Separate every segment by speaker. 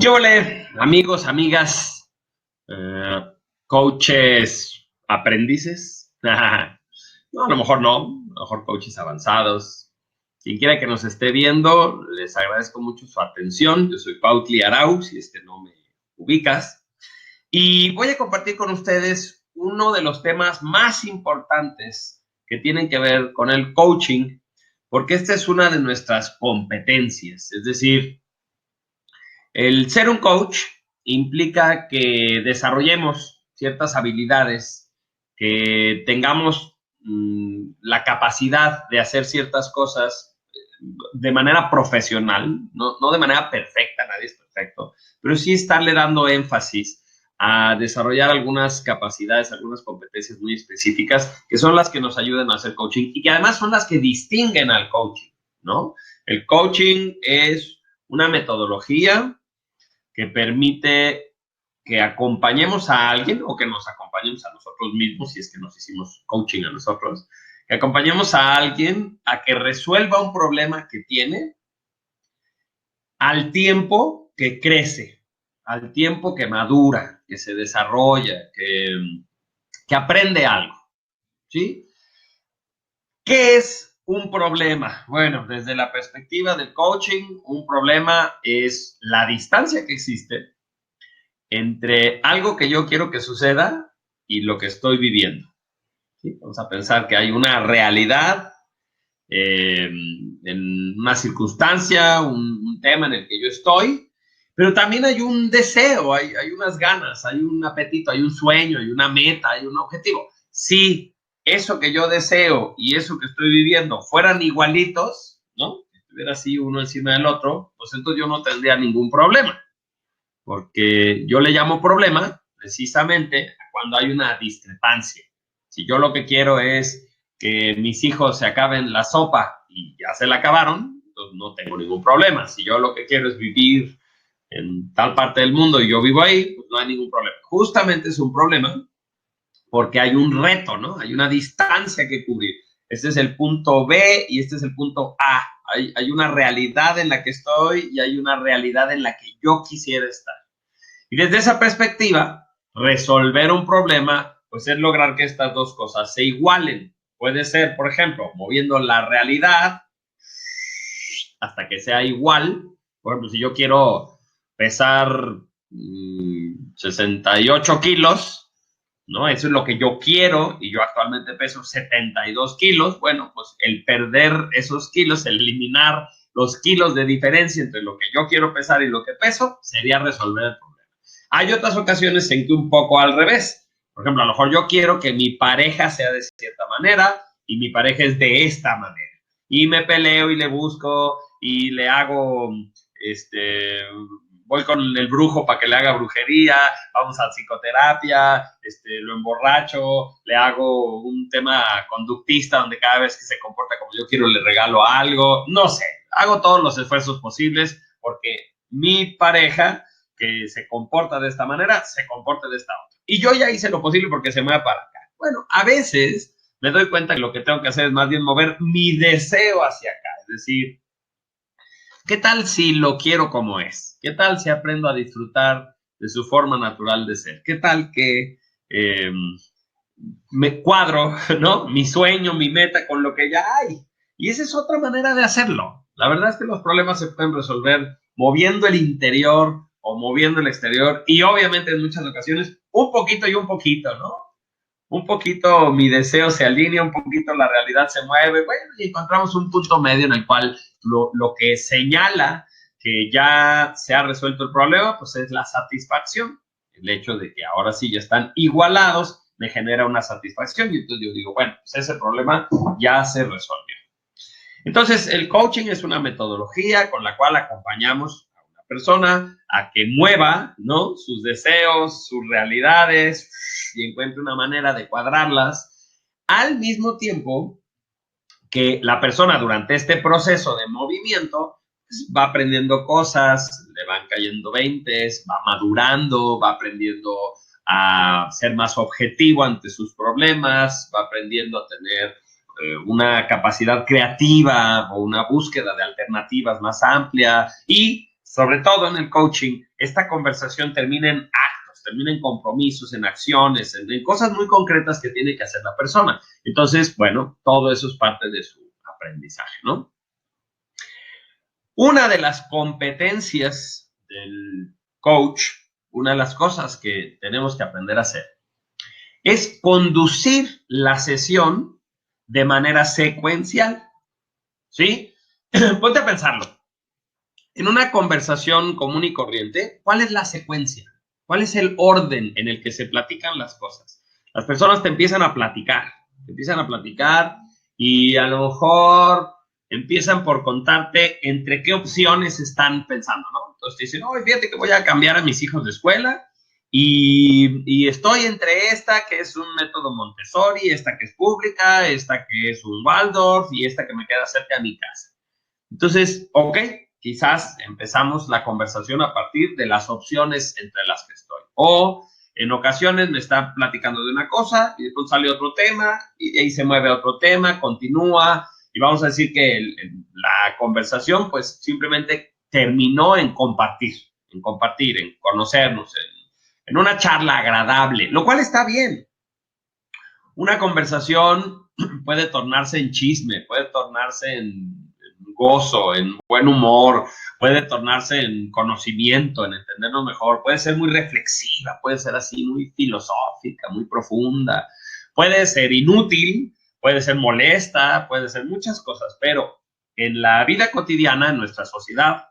Speaker 1: Yo le, amigos, amigas, coaches, aprendices. No, a lo mejor no, a lo mejor coaches avanzados. Quien quiera que nos esté viendo, les agradezco mucho su atención. Yo soy Pautli Arau, si es que no me ubicas. Y voy a compartir con ustedes uno de los temas más importantes que tienen que ver con el coaching, porque esta es una de nuestras competencias. Es decir, el ser un coach implica que desarrollemos ciertas habilidades, que tengamos la capacidad de hacer ciertas cosas de manera profesional, no de manera perfecta, nadie es perfecto, pero sí estarle dando énfasis a desarrollar algunas capacidades, algunas competencias muy específicas, que son las que nos ayudan a hacer coaching y que además son las que distinguen al coaching, ¿no? El coaching es una metodología que permite que acompañemos a alguien o que nos acompañemos a nosotros mismos, si es que nos hicimos coaching a nosotros, que acompañemos a alguien a que resuelva un problema que tiene al tiempo que crece, al tiempo que madura, que se desarrolla, que aprende algo, ¿sí? ¿Qué es un problema? Bueno, desde la perspectiva del coaching, un problema es la distancia que existe entre algo que yo quiero que suceda y lo que estoy viviendo. ¿Sí? Vamos a pensar que hay una realidad en una circunstancia, un tema en el que yo estoy, pero también hay un deseo, hay unas ganas, hay un apetito, hay un sueño, hay una meta, hay un objetivo. Si eso que yo deseo y eso que estoy viviendo fueran igualitos, ¿no? Si estuviera así uno encima del otro, pues entonces yo no tendría ningún problema, porque yo le llamo problema precisamente cuando hay una discrepancia. Si yo lo que quiero es que mis hijos se acaben la sopa y ya se la acabaron, pues no tengo ningún problema. Si yo lo que quiero es vivir en tal parte del mundo y yo vivo ahí, pues no hay ningún problema. Justamente es un problema porque hay un reto, ¿no? Hay una distancia que cubrir. Este es el punto B y este es el punto A. Hay una realidad en la que estoy y hay una realidad en la que yo quisiera estar. Y desde esa perspectiva, resolver un problema, pues es lograr que estas dos cosas se igualen. Puede ser, por ejemplo, moviendo la realidad hasta que sea igual. Por ejemplo, si yo quiero pesar 68 kilos, ¿no? Eso es lo que yo quiero y yo actualmente peso 72 kilos. Bueno, pues el perder esos kilos, el eliminar los kilos de diferencia entre lo que yo quiero pesar y lo que peso, sería resolver el problema. Hay otras ocasiones en que un poco al revés. Por ejemplo, a lo mejor yo quiero que mi pareja sea de cierta manera y mi pareja es de esta manera. Y me peleo y le busco y le hago, voy con el brujo para que le haga brujería, vamos a psicoterapia, lo emborracho, le hago un tema conductista donde cada vez que se comporta como yo quiero le regalo algo, no sé, hago todos los esfuerzos posibles porque mi pareja que se comporta de esta manera, se comporta de esta otra. Y yo ya hice lo posible porque se mueva para acá. Bueno, a veces me doy cuenta que lo que tengo que hacer es más bien mover mi deseo hacia acá. Es decir, ¿qué tal si lo quiero como es? ¿Qué tal si aprendo a disfrutar de su forma natural de ser? ¿Qué tal que me cuadro, ¿no? Mi sueño, mi meta con lo que ya hay? Y esa es otra manera de hacerlo. La verdad es que los problemas se pueden resolver moviendo el interior o moviendo el exterior y obviamente en muchas ocasiones un poquito y un poquito, ¿no? Un poquito mi deseo se alinea, un poquito la realidad se mueve, bueno, y encontramos un punto medio en el cual lo que señala que ya se ha resuelto el problema, pues es la satisfacción. El hecho de que ahora sí ya están igualados me genera una satisfacción y entonces yo digo, bueno, pues ese problema ya se resolvió. Entonces, el coaching es una metodología con la cual acompañamos a una persona a que mueva, ¿no?, sus deseos, sus realidades y encuentre una manera de cuadrarlas al mismo tiempo que la persona durante este proceso de movimiento pues, va aprendiendo cosas, le van cayendo veintes, va madurando, va aprendiendo a ser más objetivo ante sus problemas, va aprendiendo a tener una capacidad creativa o una búsqueda de alternativas más amplia y, sobre todo en el coaching, esta conversación termina en actos, termina en compromisos, en acciones, en cosas muy concretas que tiene que hacer la persona. Entonces, bueno, todo eso es parte de su aprendizaje, ¿no? Una de las competencias del coach, una de las cosas que tenemos que aprender a hacer, es conducir la sesión de manera secuencial, ¿sí? Ponte a pensarlo. En una conversación común y corriente, ¿cuál es la secuencia? ¿Cuál es el orden en el que se platican las cosas? Las personas te empiezan a platicar y a lo mejor empiezan por contarte entre qué opciones están pensando, ¿no? Entonces te dicen, oye, fíjate que voy a cambiar a mis hijos de escuela y estoy entre esta que es un método Montessori, esta que es pública, esta que es un Waldorf y esta que me queda cerca de mi casa. Entonces, ok, quizás empezamos la conversación a partir de las opciones entre las que estoy. O en ocasiones me está platicando de una cosa y después sale otro tema y de ahí se mueve otro tema, continúa y vamos a decir que la conversación pues simplemente terminó en compartir, en conocernos, en una charla agradable, lo cual está bien. Una conversación puede tornarse en chisme, puede tornarse en gozo, en buen humor, puede tornarse en conocimiento, en entendernos mejor, puede ser muy reflexiva, puede ser así muy filosófica, muy profunda, puede ser inútil, puede ser molesta, puede ser muchas cosas, pero en la vida cotidiana, en nuestra sociedad,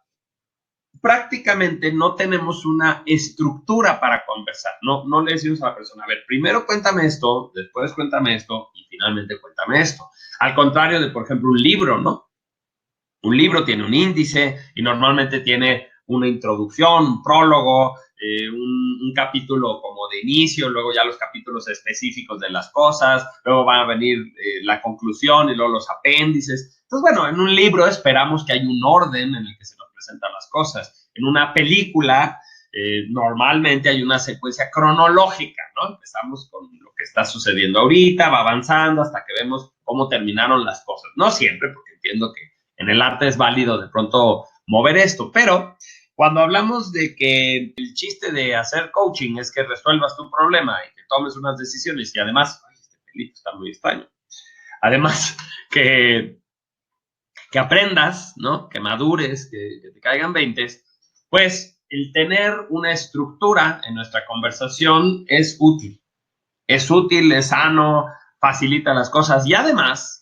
Speaker 1: prácticamente no tenemos una estructura para conversar. No le decimos a la persona, a ver, primero cuéntame esto, después cuéntame esto y finalmente cuéntame esto. Al contrario de, por ejemplo, un libro, ¿no? Un libro tiene un índice y normalmente tiene una introducción, un prólogo, un capítulo como de inicio, luego ya los capítulos específicos de las cosas, luego van a venir la conclusión y luego los apéndices. Entonces, bueno, en un libro esperamos que haya un orden en el que se nos presentan las cosas. En una película, normalmente hay una secuencia cronológica, ¿no? Empezamos con lo que está sucediendo ahorita, va avanzando hasta que vemos cómo terminaron las cosas. No siempre, porque entiendo que en el arte es válido de pronto mover esto, pero cuando hablamos de que el chiste de hacer coaching es que resuelvas tu problema y que tomes unas decisiones y además, ay, este pelito está muy extraño, además que aprendas, ¿no? Que madures, que te caigan 20, pues el tener una estructura en nuestra conversación es útil. Es útil, es sano, facilita las cosas y además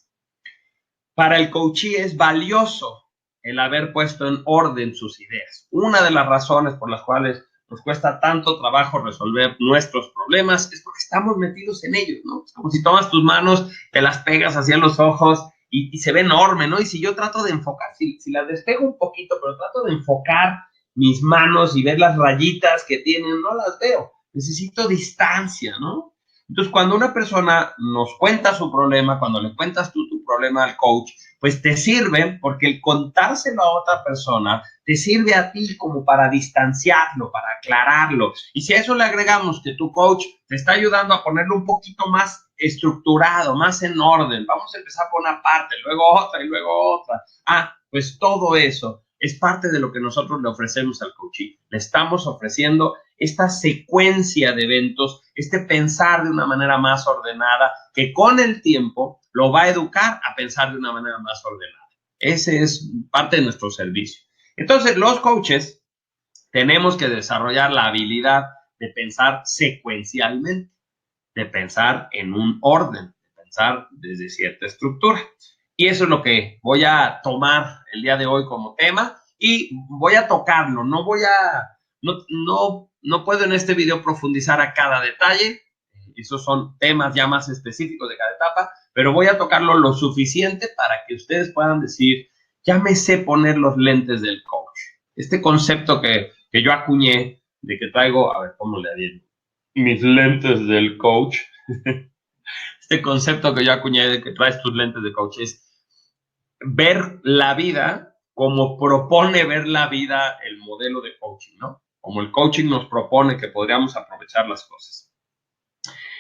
Speaker 1: para el coachee es valioso el haber puesto en orden sus ideas. Una de las razones por las cuales nos cuesta tanto trabajo resolver nuestros problemas es porque estamos metidos en ellos, ¿no? Es como si tomas tus manos, te las pegas hacia los ojos y se ve enorme, ¿no? Y si yo trato de enfocar, si las despego un poquito, pero trato de enfocar mis manos y ver las rayitas que tienen, no las veo. Necesito distancia, ¿no? Entonces, cuando una persona nos cuenta su problema, cuando le cuentas tú tu problema al coach, pues te sirve porque el contárselo a otra persona te sirve a ti como para distanciarlo, para aclararlo. Y si a eso le agregamos que tu coach te está ayudando a ponerlo un poquito más estructurado, más en orden, vamos a empezar por una parte, luego otra y luego otra. Pues todo eso es parte de lo que nosotros le ofrecemos al coaching. Le estamos ofreciendo esta secuencia de eventos, este pensar de una manera más ordenada, que con el tiempo lo va a educar a pensar de una manera más ordenada. Ese es parte de nuestro servicio. Entonces, los coaches tenemos que desarrollar la habilidad de pensar secuencialmente, de pensar en un orden, de pensar desde cierta estructura. Y eso es lo que voy a tomar el día de hoy como tema y voy a tocarlo. No puedo en este video profundizar a cada detalle. Esos son temas ya más específicos de cada etapa, pero voy a tocarlo lo suficiente para que ustedes puedan decir, ya me sé poner los lentes del coach. Este concepto que yo acuñé de que traigo, a ver, ¿cómo le digo? Mis lentes del coach. Este concepto que yo acuñé de que traes tus lentes de coach es ver la vida como propone ver la vida el modelo de coaching, ¿no? Como el coaching nos propone que podríamos aprovechar las cosas.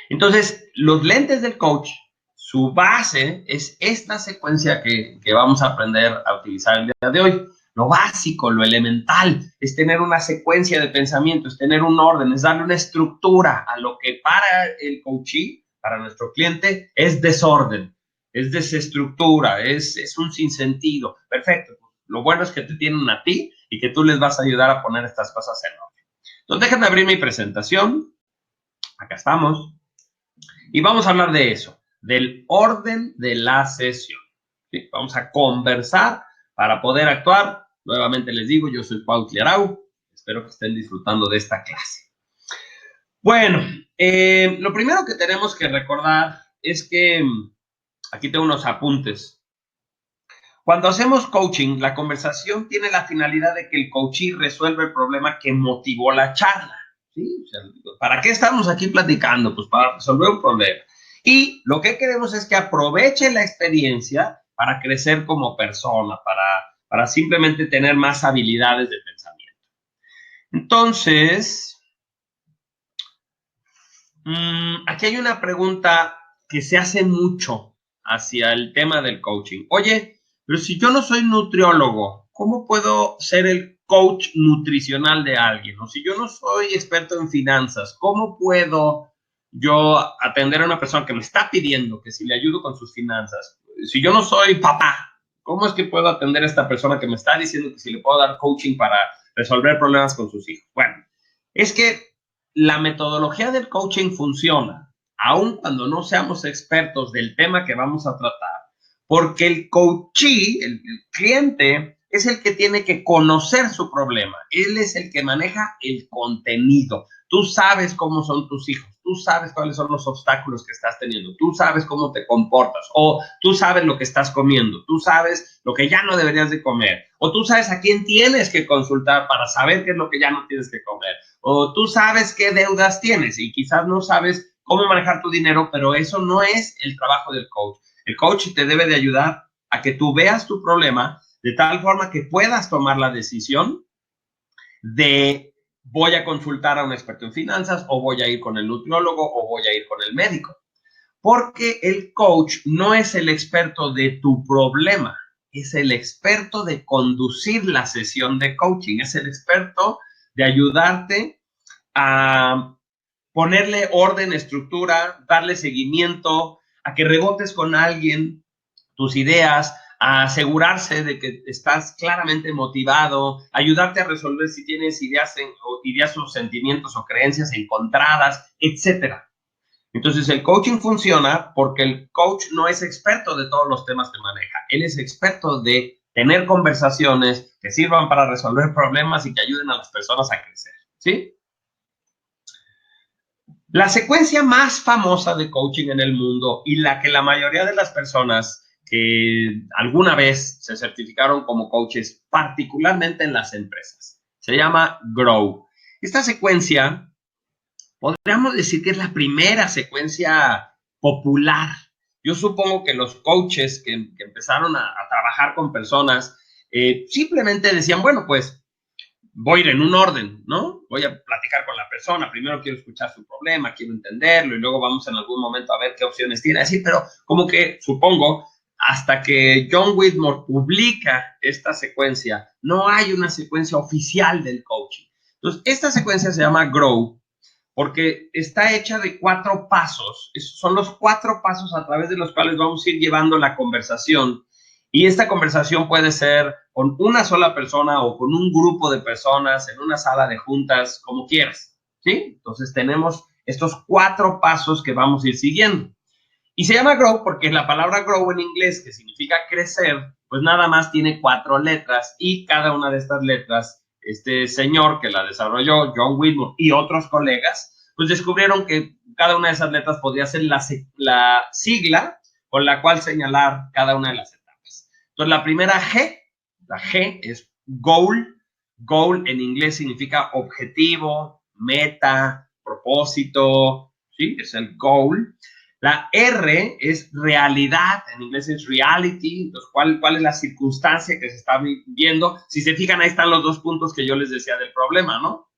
Speaker 1: Entonces, los lentes del coach, su base es esta secuencia que vamos a aprender a utilizar el día de hoy. lo básico, lo elemental, es tener una secuencia de pensamiento, es tener un orden, es darle una estructura a lo que para el coachee, para nuestro cliente, es desorden, es desestructura, es un sinsentido. Perfecto. Lo bueno es que te tienen a ti y que tú les vas a ayudar a poner estas cosas en orden. Entonces, déjenme abrir mi presentación. Acá estamos. Y vamos a hablar de eso, del orden de la sesión. ¿Sí? Vamos a conversar para poder actuar. Nuevamente les digo, yo soy Cuautli Arau. Espero que estén disfrutando de esta clase. Bueno, lo primero que tenemos que recordar es que aquí tengo unos apuntes. Cuando hacemos coaching, la conversación tiene la finalidad de que el coachee resuelva el problema que motivó la charla. ¿Sí? O sea, ¿para qué estamos aquí platicando? Pues para resolver un problema. Y lo que queremos es que aproveche la experiencia para crecer como persona, para simplemente tener más habilidades de pensamiento. Entonces, aquí hay una pregunta que se hace mucho hacia el tema del coaching. Oye, pero si yo no soy nutriólogo, ¿cómo puedo ser el coach nutricional de alguien? O si yo no soy experto en finanzas, ¿cómo puedo yo atender a una persona que me está pidiendo que si le ayudo con sus finanzas? Si yo no soy papá, ¿cómo es que puedo atender a esta persona que me está diciendo que si le puedo dar coaching para resolver problemas con sus hijos? Bueno, es que la metodología del coaching funciona, aun cuando no seamos expertos del tema que vamos a tratar, porque el coachee, el cliente, es el que tiene que conocer su problema. Él es el que maneja el contenido. Tú sabes cómo son tus hijos, tú sabes cuáles son los obstáculos que estás teniendo, tú sabes cómo te comportas, o tú sabes lo que estás comiendo, tú sabes lo que ya no deberías de comer, o tú sabes a quién tienes que consultar para saber qué es lo que ya no tienes que comer, o tú sabes qué deudas tienes y quizás no sabes cómo manejar tu dinero, pero eso no es el trabajo del coach. El coach te debe de ayudar a que tú veas tu problema de tal forma que puedas tomar la decisión de voy a consultar a un experto en finanzas o voy a ir con el nutriólogo o voy a ir con el médico. Porque el coach no es el experto de tu problema, es el experto de conducir la sesión de coaching, es el experto de ayudarte a ponerle orden, estructura, darle seguimiento, a que rebotes con alguien tus ideas, a asegurarse de que estás claramente motivado, ayudarte a resolver si tienes ideas o sentimientos o creencias encontradas, etcétera. Entonces, el coaching funciona porque el coach no es experto de todos los temas que maneja. Él es experto de tener conversaciones que sirvan para resolver problemas y que ayuden a las personas a crecer, ¿sí? La secuencia más famosa de coaching en el mundo y la que la mayoría de las personas que alguna vez se certificaron como coaches, particularmente en las empresas, se llama GROW. Esta secuencia, podríamos decir que es la primera secuencia popular. Yo supongo que los coaches que empezaron a trabajar con personas simplemente decían, bueno, pues voy a ir en un orden, ¿no? Voy a platicar con la persona, primero quiero escuchar su problema, quiero entenderlo y luego vamos en algún momento a ver qué opciones tiene. Así, pero como que supongo, hasta que John Whitmore publica esta secuencia, no hay una secuencia oficial del coaching. Entonces, esta secuencia se llama GROW porque está hecha de 4 pasos. Esos son los 4 pasos a través de los cuales vamos a ir llevando la conversación. Y esta conversación puede ser con una sola persona o con un grupo de personas en una sala de juntas, como quieras, ¿sí? Entonces tenemos estos 4 pasos que vamos a ir siguiendo. Y se llama GROW porque la palabra GROW en inglés, que significa crecer, pues nada más tiene 4 letras y cada una de estas letras, este señor que la desarrolló, John Whitmore y otros colegas, pues descubrieron que cada una de esas letras podría ser la sigla con la cual señalar cada una de las etapas. Entonces la primera G, la G es goal. Goal en inglés significa objetivo, meta, propósito, ¿sí? Es el goal. La R es realidad, en inglés es reality, entonces ¿cuál es la circunstancia que se está viviendo? Si se fijan, ahí están los 2 puntos que yo les decía del problema, ¿no?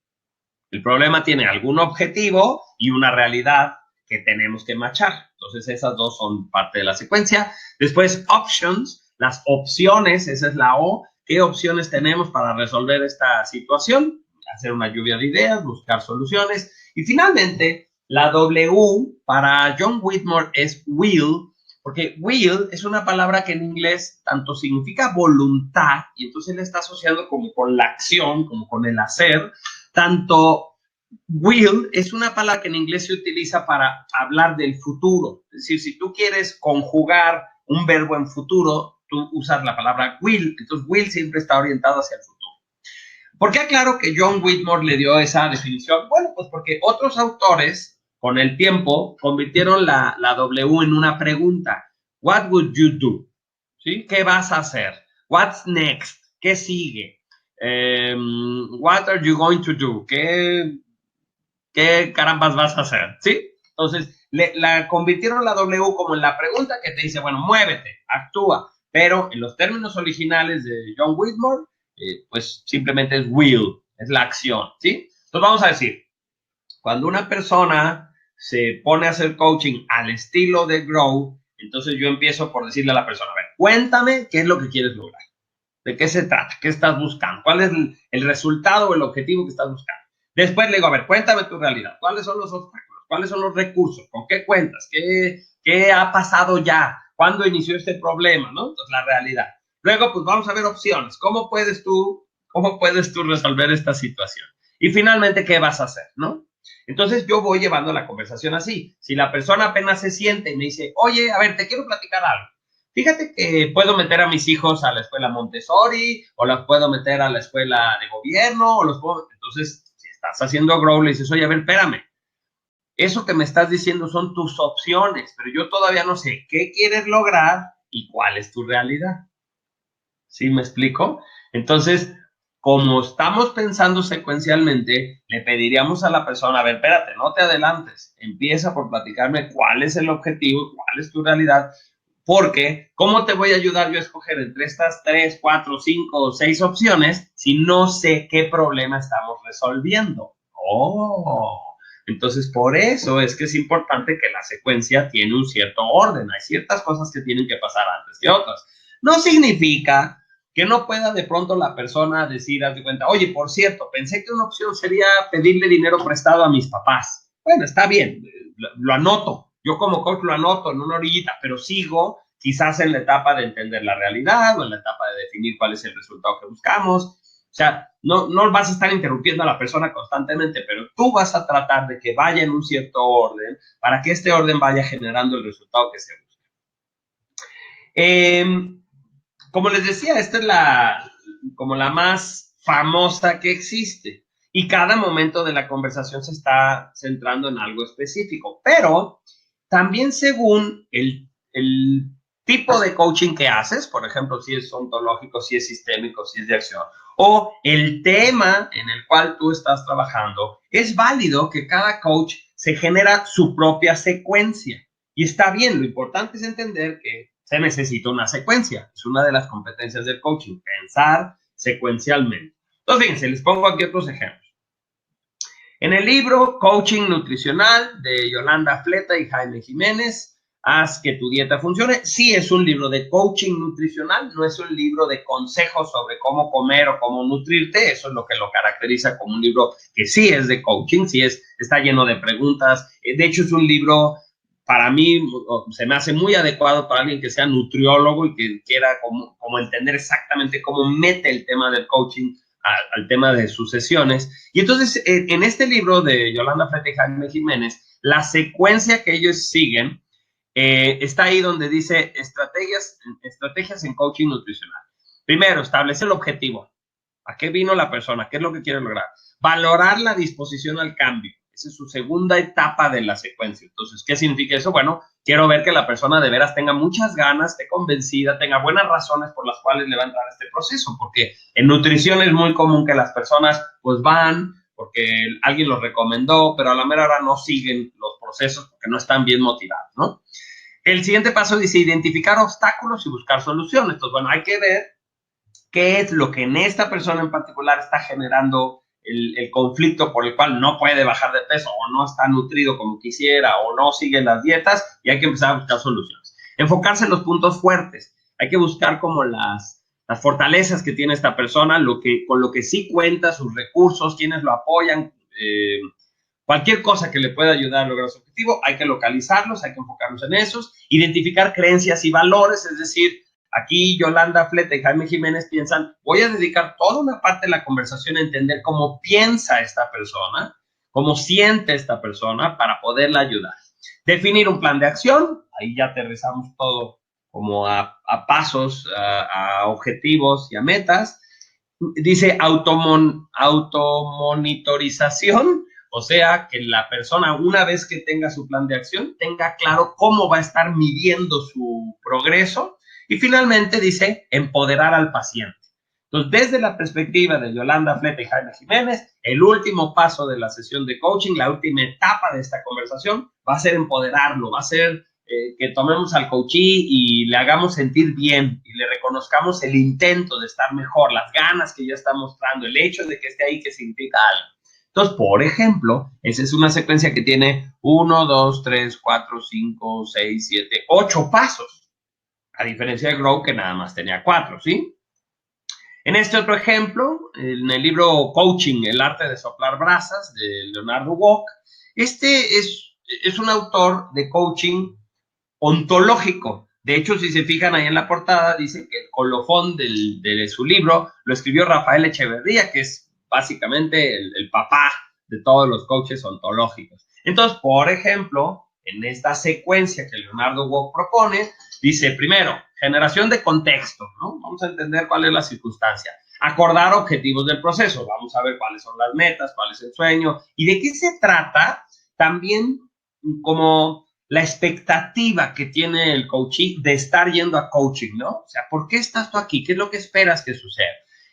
Speaker 1: El problema tiene algún objetivo y una realidad que tenemos que matchar. Entonces esas 2 son parte de la secuencia. Después options, las opciones, esa es la O, qué opciones tenemos para resolver esta situación, hacer una lluvia de ideas, buscar soluciones. Y finalmente, la W para John Whitmore es will, porque will es una palabra que en inglés tanto significa voluntad, y entonces él está asociando como con la acción, como con el hacer, tanto will es una palabra que en inglés se utiliza para hablar del futuro. Es decir, si tú quieres conjugar un verbo en futuro, tú usas la palabra will. Entonces, will siempre está orientado hacia el futuro. ¿Por qué aclaro que John Whitmore le dio esa definición? Bueno, pues porque otros autores, con el tiempo, convirtieron la W en una pregunta. What would you do? ¿Sí? ¿Qué vas a hacer? What's next? ¿Qué sigue? What are you going to do? ¿Qué carambas vas a hacer? ¿Sí? Entonces, la convirtieron la W como en la pregunta que te dice, bueno, muévete, actúa. Pero en los términos originales de John Whitmore, pues simplemente es will, es la acción, ¿sí? Entonces vamos a decir, cuando una persona se pone a hacer coaching al estilo de Grow, entonces yo empiezo por decirle a la persona, a ver, cuéntame qué es lo que quieres lograr, de qué se trata, qué estás buscando, cuál es el resultado o el objetivo que estás buscando. Después le digo, a ver, cuéntame tu realidad, cuáles son los obstáculos, cuáles son los recursos, con qué cuentas, qué ha pasado ya, cuándo inició este problema, ¿no? Entonces, la realidad. Luego, pues vamos a ver opciones, ¿cómo puedes tú resolver esta situación? Y finalmente, ¿qué vas a hacer, no? Entonces, yo voy llevando la conversación así. Si la persona apenas se siente y me dice, oye, a ver, te quiero platicar algo. Fíjate que puedo meter a mis hijos a la escuela Montessori, o los puedo meter a la escuela de gobierno, o los puedo... Entonces, si estás haciendo Grow, le dices, oye, a ver, espérame. Eso que me estás diciendo son tus opciones, pero yo todavía no sé qué quieres lograr y cuál es tu realidad. ¿Sí me explico? Entonces, como estamos pensando secuencialmente, le pediríamos a la persona, a ver, espérate, no te adelantes, empieza por platicarme cuál es el objetivo, cuál es tu realidad, porque ¿cómo te voy a ayudar yo a escoger entre estas 3, 4, 5 o 6 opciones si no sé qué problema estamos resolviendo? Entonces, por eso es que es importante que la secuencia tiene un cierto orden. Hay ciertas cosas que tienen que pasar antes que otras. No significa que no pueda de pronto la persona decir, haz de cuenta, oye, por cierto, pensé que una opción sería pedirle dinero prestado a mis papás. Bueno, está bien, lo anoto. Yo como coach lo anoto en una orillita, pero sigo quizás en la etapa de entender la realidad o en la etapa de definir cuál es el resultado que buscamos. O sea, no vas a estar interrumpiendo a la persona constantemente, pero tú vas a tratar de que vaya en un cierto orden para que este orden vaya generando el resultado que se busca. Como les decía, esta es como la más famosa que existe y cada momento de la conversación se está centrando en algo específico, pero también según el tipo de coaching que haces, por ejemplo, si es ontológico, si es sistémico, si es de acción, o el tema en el cual tú estás trabajando, es válido que cada coach se genera su propia secuencia. Y está bien, lo importante es entender que se necesita una secuencia. Es una de las competencias del coaching, pensar secuencialmente. Entonces, fíjense, les pongo aquí otros ejemplos. En el libro Coaching Nutricional de Yolanda Fleta y Jaime Jiménez, Haz que tu dieta funcione, sí es un libro de coaching nutricional, no es un libro de consejos sobre cómo comer o cómo nutrirte, eso es lo que lo caracteriza como un libro que sí es de coaching, sí está lleno de preguntas, de hecho es un libro, para mí, se me hace muy adecuado para alguien que sea nutriólogo y que quiera como entender exactamente cómo mete el tema del coaching al tema de sus sesiones. Y entonces, en este libro de Yolanda Fleta y Jaime Jiménez, la secuencia que ellos siguen está ahí donde dice estrategias en coaching nutricional. Primero, establecer el objetivo. ¿A qué vino la persona? ¿Qué es lo que quiere lograr? Valorar la disposición al cambio. Esa es su segunda etapa de la secuencia. Entonces, ¿qué significa eso? Bueno, quiero ver que la persona de veras tenga muchas ganas, esté convencida, tenga buenas razones por las cuales le va a entrar a este proceso, porque en nutrición es muy común que las personas pues van porque alguien los recomendó, pero a la mera hora no siguen los procesos porque no están bien motivados, ¿no? El siguiente paso dice identificar obstáculos y buscar soluciones. Entonces, bueno, hay que ver qué es lo que en esta persona en particular está generando el conflicto por el cual no puede bajar de peso o no está nutrido como quisiera o no sigue las dietas y hay que empezar a buscar soluciones. Enfocarse en los puntos fuertes. Hay que buscar como las las fortalezas que tiene esta persona, con lo que sí cuenta, sus recursos, quienes lo apoyan, cualquier cosa que le pueda ayudar a lograr su objetivo, hay que localizarlos, hay que enfocarnos en esos, identificar creencias y valores, es decir, aquí Yolanda Fleta y Jaime Jiménez piensan, voy a dedicar toda una parte de la conversación a entender cómo piensa esta persona, cómo siente esta persona para poderla ayudar. Definir un plan de acción, ahí ya aterrizamos todo como a pasos, a objetivos y a metas. Dice automonitorización, o sea, que la persona, una vez que tenga su plan de acción, tenga claro cómo va a estar midiendo su progreso. Y finalmente dice empoderar al paciente. Entonces, desde la perspectiva de Yolanda Fleta y Jaime Jiménez, el último paso de la sesión de coaching, la última etapa de esta conversación, va a ser empoderarlo, va a ser que tomemos al coachee y le hagamos sentir bien y le reconozcamos el intento de estar mejor, las ganas que ya está mostrando, el hecho de que esté ahí que significa algo. Entonces, por ejemplo, esa es una secuencia que tiene 1, 2, 3, 4, 5, 6, 7, 8 pasos, a diferencia de Grow, que nada más tenía 4, ¿sí? En este otro ejemplo, en el libro Coaching, el arte de soplar brasas, de Leonardo Walk, este es un autor de coaching ontológico. De hecho, si se fijan ahí en la portada, dice que el colofón de su libro lo escribió Rafael Echeverría, que es básicamente el papá de todos los coaches ontológicos. Entonces, por ejemplo, en esta secuencia que Leonardo Walk propone, dice, primero, generación de contexto, ¿no? Vamos a entender cuál es la circunstancia. Acordar objetivos del proceso. Vamos a ver cuáles son las metas, cuál es el sueño y de qué se trata también como la expectativa que tiene el coachee de estar yendo a coaching, ¿no? O sea, ¿por qué estás tú aquí? ¿Qué es lo que esperas que suceda?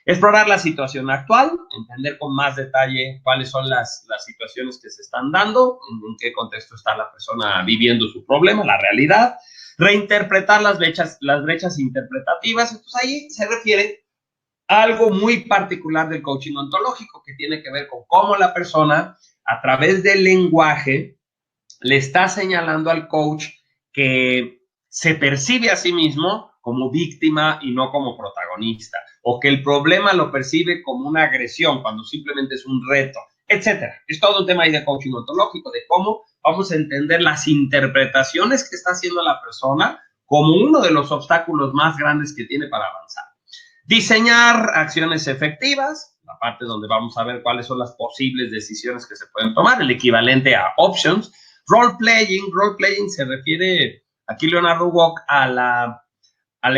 Speaker 1: Explorar la situación actual, entender con más detalle cuáles son las situaciones que se están dando, en qué contexto está la persona viviendo su problema, la realidad, reinterpretar las brechas interpretativas. Entonces ahí se refiere a algo muy particular del coaching ontológico que tiene que ver con cómo la persona, a través del lenguaje, le está señalando al coach que se percibe a sí mismo como víctima y no como protagonista, o que el problema lo percibe como una agresión cuando simplemente es un reto, etcétera. Es todo un tema ahí de coaching ontológico, de cómo vamos a entender las interpretaciones que está haciendo la persona como uno de los obstáculos más grandes que tiene para avanzar. Diseñar acciones efectivas, la parte donde vamos a ver cuáles son las posibles decisiones que se pueden tomar, el equivalente a options. Role-playing se refiere, aquí Leonardo Walk, a la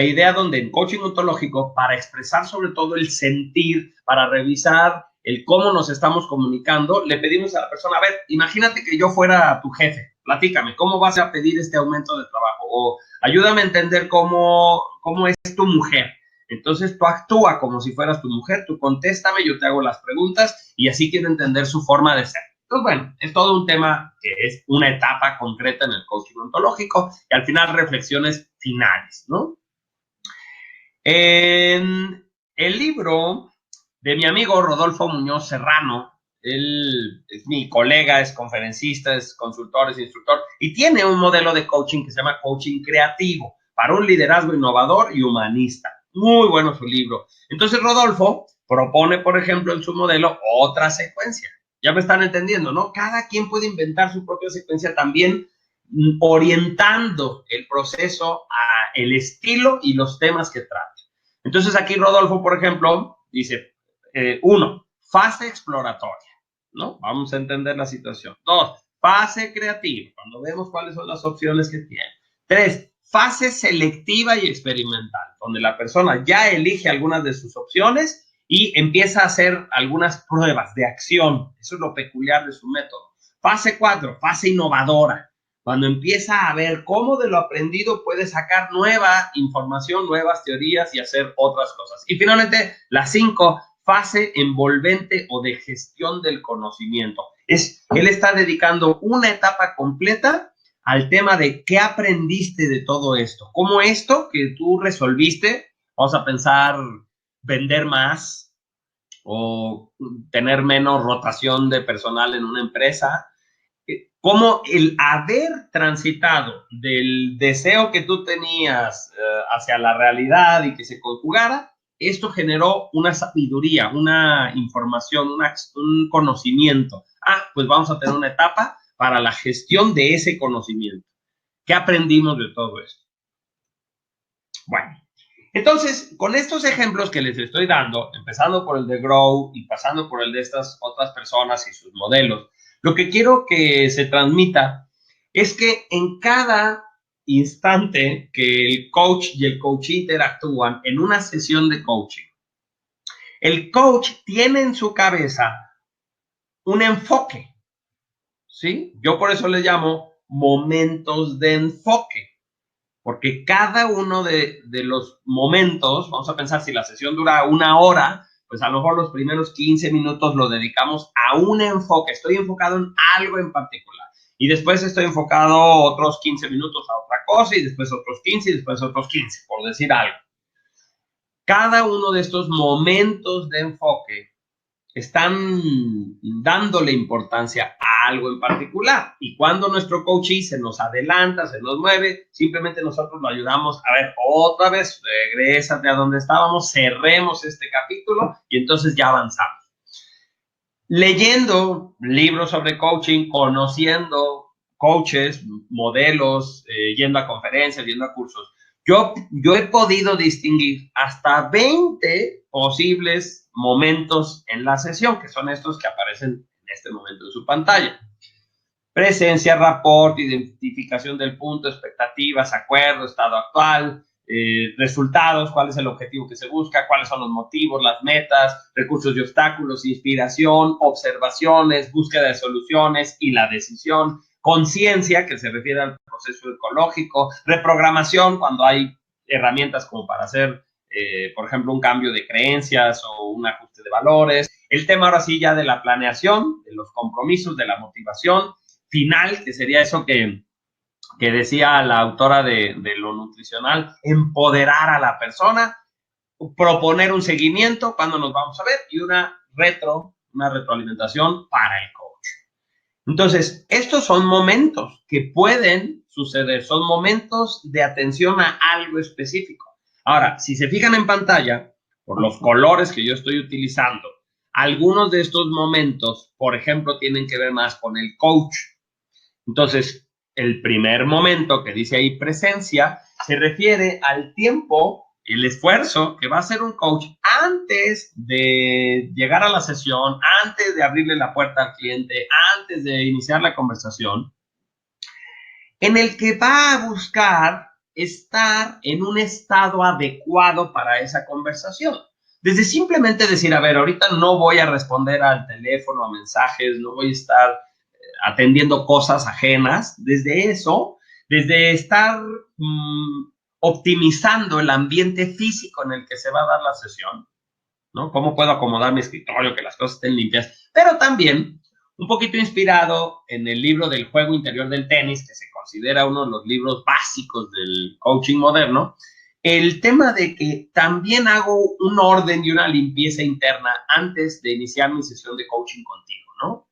Speaker 1: idea donde en coaching ontológico, para expresar sobre todo el sentir, para revisar el cómo nos estamos comunicando, le pedimos a la persona, a ver, imagínate que yo fuera tu jefe, platícame, ¿cómo vas a pedir este aumento de trabajo? O ayúdame a entender cómo es tu mujer. Entonces tú actúa como si fueras tu mujer, tú contéstame, yo te hago las preguntas y así quiero entender su forma de ser. Entonces, bueno, es todo un tema que es una etapa concreta en el coaching ontológico y al final reflexiones finales, ¿no? En el libro de mi amigo Rodolfo Muñoz Serrano, él es mi colega, es conferencista, es consultor, es instructor y tiene un modelo de coaching que se llama coaching creativo para un liderazgo innovador y humanista. Muy bueno su libro. Entonces Rodolfo propone, por ejemplo, en su modelo otra secuencia. Ya me están entendiendo, ¿no? Cada quien puede inventar su propia secuencia también, orientando el proceso a el estilo y los temas que trata. Entonces aquí Rodolfo, por ejemplo, dice, 1, fase exploratoria, ¿no? Vamos a entender la situación. 2, fase creativa, cuando vemos cuáles son las opciones que tiene. 3, fase selectiva y experimental, donde la persona ya elige algunas de sus opciones y empieza a hacer algunas pruebas de acción. Eso es lo peculiar de su método. Fase 4, fase innovadora, cuando empieza a ver cómo de lo aprendido puede sacar nueva información, nuevas teorías y hacer otras cosas. Y finalmente, la 5, fase envolvente o de gestión del conocimiento. Él está dedicando una etapa completa al tema de qué aprendiste de todo esto. Cómo esto que tú resolviste, vamos a pensar vender más o tener menos rotación de personal en una empresa, cómo el haber transitado del deseo que tú tenías hacia la realidad y que se conjugara, esto generó una sabiduría, una información, un conocimiento. Pues vamos a tener una etapa para la gestión de ese conocimiento. ¿Qué aprendimos de todo esto? Bueno, entonces, con estos ejemplos que les estoy dando, empezando por el de Grow y pasando por el de estas otras personas y sus modelos, lo que quiero que se transmita es que en cada instante que el coach y el coach interactúan en una sesión de coaching, el coach tiene en su cabeza un enfoque, ¿sí? Yo por eso le llamo momentos de enfoque, porque cada uno de los momentos, vamos a pensar si la sesión dura 1 hora, pues a lo mejor los primeros 15 minutos lo dedicamos a un enfoque, estoy enfocado en algo en particular. Y después estoy enfocado otros 15 minutos a otra cosa, y después otros 15, y después otros 15, por decir algo. Cada uno de estos momentos de enfoque están dándole importancia a algo en particular. Y cuando nuestro coachee se nos adelanta, se nos mueve, simplemente nosotros lo ayudamos a ver otra vez, regrésate a donde estábamos, cerremos este capítulo y entonces ya avanzamos. Leyendo libros sobre coaching, conociendo coaches, modelos, yendo a conferencias, yendo a cursos, yo he podido distinguir hasta 20 posibles momentos en la sesión, que son estos que aparecen en este momento en su pantalla. Presencia, rapport, identificación del punto, expectativas, acuerdo, estado actual, resultados, cuál es el objetivo que se busca, cuáles son los motivos, las metas, recursos y obstáculos, inspiración, observaciones, búsqueda de soluciones y la decisión, conciencia, que se refiere al proceso ecológico, reprogramación, cuando hay herramientas como para hacer, por ejemplo, un cambio de creencias o un ajuste de valores. El tema ahora sí ya de la planeación, de los compromisos, de la motivación final, que sería eso que decía la autora de lo nutricional, empoderar a la persona, proponer un seguimiento, cuando nos vamos a ver, y una retroalimentación para el coach. Entonces, estos son momentos que pueden suceder, son momentos de atención a algo específico. Ahora, si se fijan en pantalla, por los colores que yo estoy utilizando, algunos de estos momentos, por ejemplo, tienen que ver más con el coach. Entonces, el primer momento que dice ahí presencia, se refiere al tiempo, el esfuerzo que va a hacer un coach antes de llegar a la sesión, antes de abrirle la puerta al cliente, antes de iniciar la conversación, en el que va a buscar estar en un estado adecuado para esa conversación. Desde simplemente decir, a ver, ahorita no voy a responder al teléfono, a mensajes, no voy a estar atendiendo cosas ajenas, desde eso, desde estar optimizando el ambiente físico en el que se va a dar la sesión, ¿no? ¿Cómo puedo acomodar mi escritorio, que las cosas estén limpias? Pero también un poquito inspirado en el libro del juego interior del tenis, que se considera uno de los libros básicos del coaching moderno, el tema de que también hago un orden y una limpieza interna antes de iniciar mi sesión de coaching contigo, ¿no?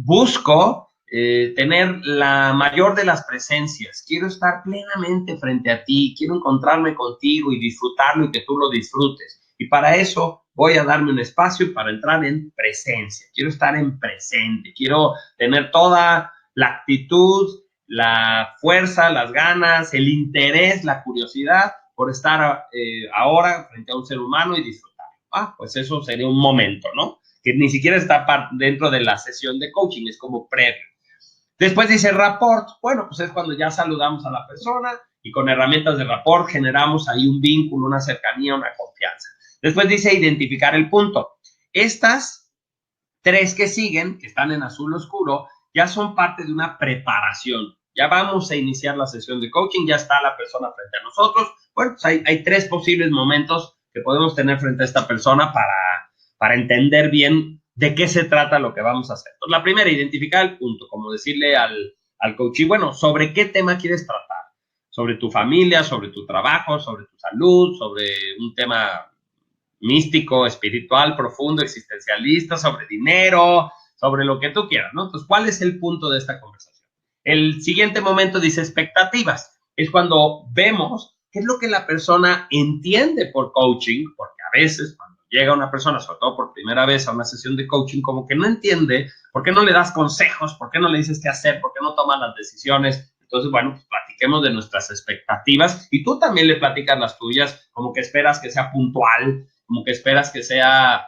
Speaker 1: Busco tener la mayor de las presencias, quiero estar plenamente frente a ti, quiero encontrarme contigo y disfrutarlo y que tú lo disfrutes. Y para eso voy a darme un espacio para entrar en presencia, quiero estar en presente, quiero tener toda la actitud, la fuerza, las ganas, el interés, la curiosidad por estar ahora frente a un ser humano y disfrutar. Pues eso sería un momento, ¿no? Que ni siquiera está dentro de la sesión de coaching, es como previo. Después dice rapport, bueno, pues es cuando ya saludamos a la persona y con herramientas de rapport generamos ahí un vínculo, una cercanía, una confianza. Después dice identificar el punto. Estas 3 que siguen, que están en azul oscuro, ya son parte de una preparación. Ya vamos a iniciar la sesión de coaching, ya está la persona frente a nosotros. Bueno, pues hay 3 posibles momentos que podemos tener frente a esta persona para entender bien de qué se trata lo que vamos a hacer. Entonces, la primera, identificar el punto, como decirle al coachee, bueno, ¿sobre qué tema quieres tratar? Sobre tu familia, sobre tu trabajo, sobre tu salud, sobre un tema místico, espiritual, profundo, existencialista, sobre dinero, sobre lo que tú quieras, ¿no? Entonces, ¿cuál es el punto de esta conversación? El siguiente momento dice expectativas. Es cuando vemos qué es lo que la persona entiende por coaching, porque a veces cuando llega una persona, sobre todo por primera vez a una sesión de coaching, como que no entiende, ¿por qué no le das consejos? ¿Por qué no le dices qué hacer? ¿Por qué no toman las decisiones? Entonces, bueno, pues platiquemos de nuestras expectativas y tú también le platicas las tuyas, como que esperas que sea puntual, como que esperas que sea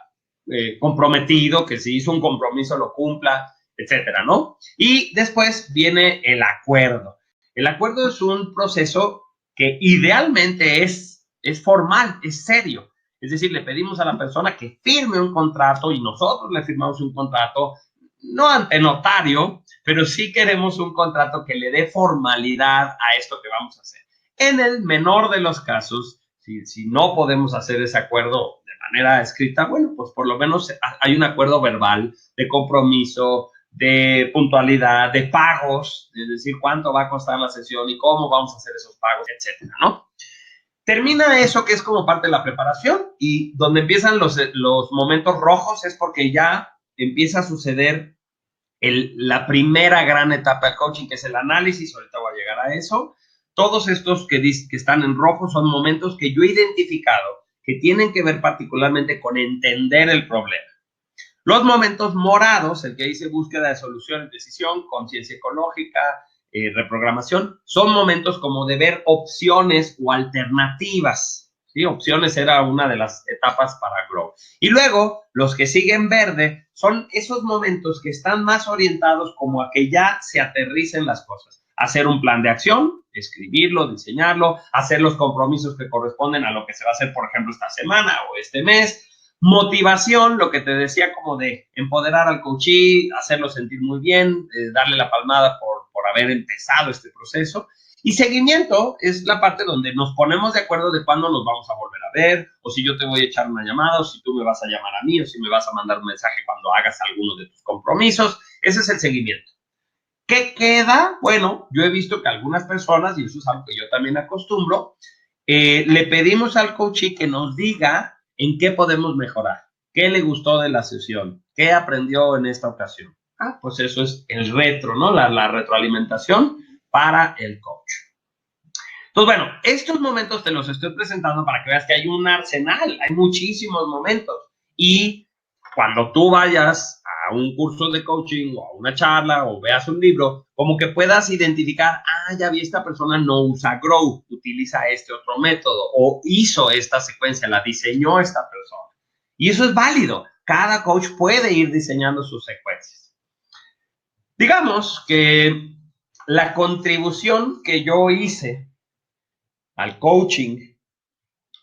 Speaker 1: comprometido, que si hizo un compromiso lo cumpla, etcétera, ¿no? Y después viene el acuerdo. El acuerdo es un proceso que idealmente es formal, es serio. Es decir, le pedimos a la persona que firme un contrato y nosotros le firmamos un contrato, no ante notario, pero sí queremos un contrato que le dé formalidad a esto que vamos a hacer. En el menor de los casos, si no podemos hacer ese acuerdo de manera escrita, bueno, pues por lo menos hay un acuerdo verbal de compromiso, de puntualidad, de pagos, es decir, cuánto va a costar la sesión y cómo vamos a hacer esos pagos, etcétera, ¿no? Termina eso que es como parte de la preparación y donde empiezan los momentos rojos es porque ya empieza a suceder la primera gran etapa de coaching, que es el análisis. Ahorita voy a llegar a eso. Todos estos que están en rojo son momentos que yo he identificado que tienen que ver particularmente con entender el problema. Los momentos morados, el que dice búsqueda de soluciones, decisión, conciencia ecológica, reprogramación, son momentos como de ver opciones o alternativas. ¿Sí? Opciones era una de las etapas para Grow. Y luego, los que siguen verde son esos momentos que están más orientados como a que ya se aterricen las cosas. Hacer un plan de acción, escribirlo, diseñarlo, hacer los compromisos que corresponden a lo que se va a hacer, por ejemplo, esta semana o este mes. Motivación, lo que te decía, como de empoderar al coachee, hacerlo sentir muy bien, darle la palmada por haber empezado este proceso. Y seguimiento es la parte donde nos ponemos de acuerdo de cuándo nos vamos a volver a ver, o si yo te voy a echar una llamada, o si tú me vas a llamar a mí, o si me vas a mandar un mensaje cuando hagas alguno de tus compromisos. Ese es el seguimiento. ¿Qué queda? Bueno, yo he visto que algunas personas, y eso es algo que yo también acostumbro, le pedimos al coachee que nos diga en qué podemos mejorar, qué le gustó de la sesión, qué aprendió en esta ocasión. Pues eso es el retro, ¿no? La retroalimentación para el coach. Entonces, bueno, estos momentos te los estoy presentando para que veas que hay un arsenal, hay muchísimos momentos. Y cuando tú vayas a un curso de coaching o a una charla o veas un libro, como que puedas identificar, ya vi, esta persona no usa Grow, utiliza este otro método o hizo esta secuencia, la diseñó esta persona. Y eso es válido. Cada coach puede ir diseñando sus secuencias. Digamos que la contribución que yo hice al coaching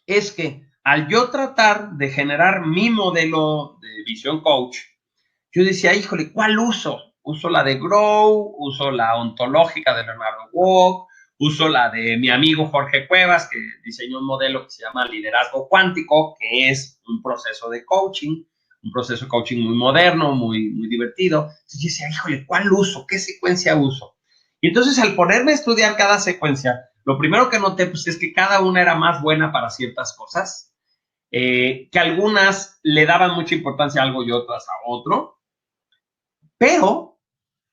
Speaker 1: es que al yo tratar de generar mi modelo de visión coach, yo decía, híjole, ¿cuál uso? Uso la de Grow, uso la ontológica de Leonardo Walk, uso la de mi amigo Jorge Cuevas, que diseñó un modelo que se llama liderazgo cuántico, que es un proceso de coaching muy moderno, muy divertido. Entonces yo decía, híjole, ¿cuál uso? ¿Qué secuencia uso? Y entonces al ponerme a estudiar cada secuencia, lo primero que noté pues, es que cada una era más buena para ciertas cosas, que algunas le daban mucha importancia a algo y otras a otro, pero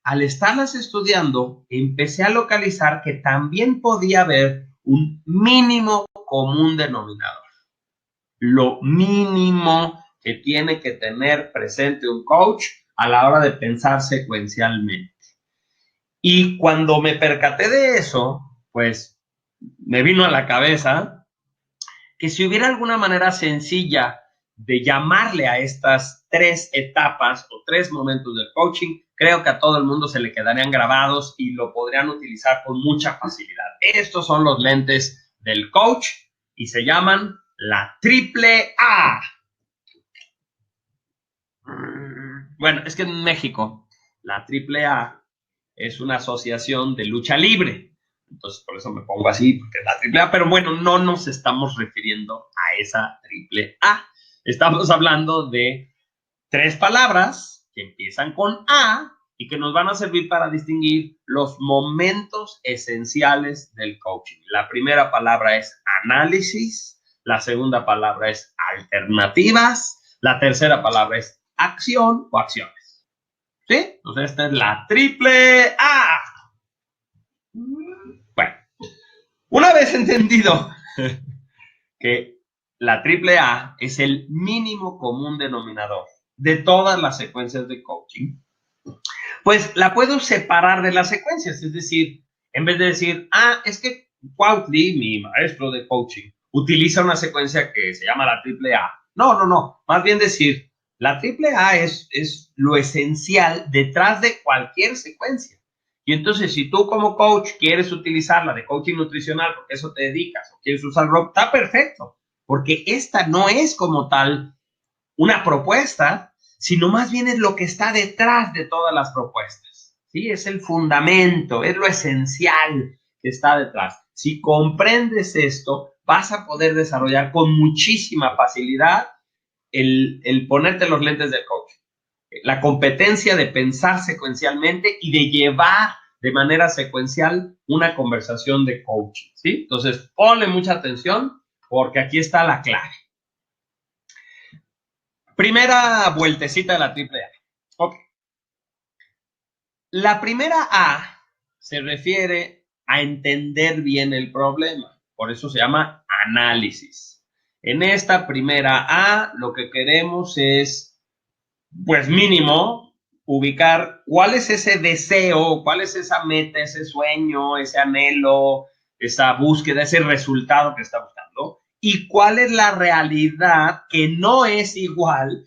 Speaker 1: al estarlas estudiando, empecé a localizar que también podía haber un mínimo común denominador. Lo mínimo que tiene que tener presente un coach a la hora de pensar secuencialmente. Y cuando me percaté de eso, pues me vino a la cabeza que si hubiera alguna manera sencilla de llamarle a estas 3 etapas o 3 momentos del coaching, creo que a todo el mundo se le quedarían grabados y lo podrían utilizar con mucha facilidad. Estos son los lentes del coach y se llaman la triple A. Bueno, es que en México la triple A es una asociación de lucha libre. Entonces, por eso me pongo así, porque es la triple A. Pero bueno, no nos estamos refiriendo a esa triple A. Estamos hablando de 3 palabras que empiezan con A y que nos van a servir para distinguir los momentos esenciales del coaching. La primera palabra es análisis, la segunda palabra es alternativas, la tercera palabra es acción o acciones. ¿Sí? Entonces, esta es la triple A. Bueno, una vez entendido que la AAA es el mínimo común denominador de todas las secuencias de coaching, pues la puedo separar de las secuencias. Es decir, en vez de decir, es que Cuautli, mi maestro de coaching, utiliza una secuencia que se llama la AAA. No. Más bien decir, la AAA es lo esencial detrás de cualquier secuencia. Y entonces, si tú como coach quieres utilizar la de coaching nutricional, porque eso te dedicas, o quieres usar ROC, está perfecto. Porque esta no es como tal una propuesta, sino más bien es lo que está detrás de todas las propuestas. ¿Sí? Es el fundamento, es lo esencial que está detrás. Si comprendes esto, vas a poder desarrollar con muchísima facilidad el ponerte los lentes del coach. La competencia de pensar secuencialmente y de llevar de manera secuencial una conversación de coaching, ¿sí? Entonces, ponle mucha atención porque aquí está la clave. Primera vueltecita de la AAA. Ok. La primera A se refiere a entender bien el problema. Por eso se llama análisis. En esta primera A, lo que queremos es, pues mínimo, ubicar cuál es ese deseo, cuál es esa meta, ese sueño, ese anhelo, esa búsqueda, ese resultado que está buscando, y cuál es la realidad que no es igual,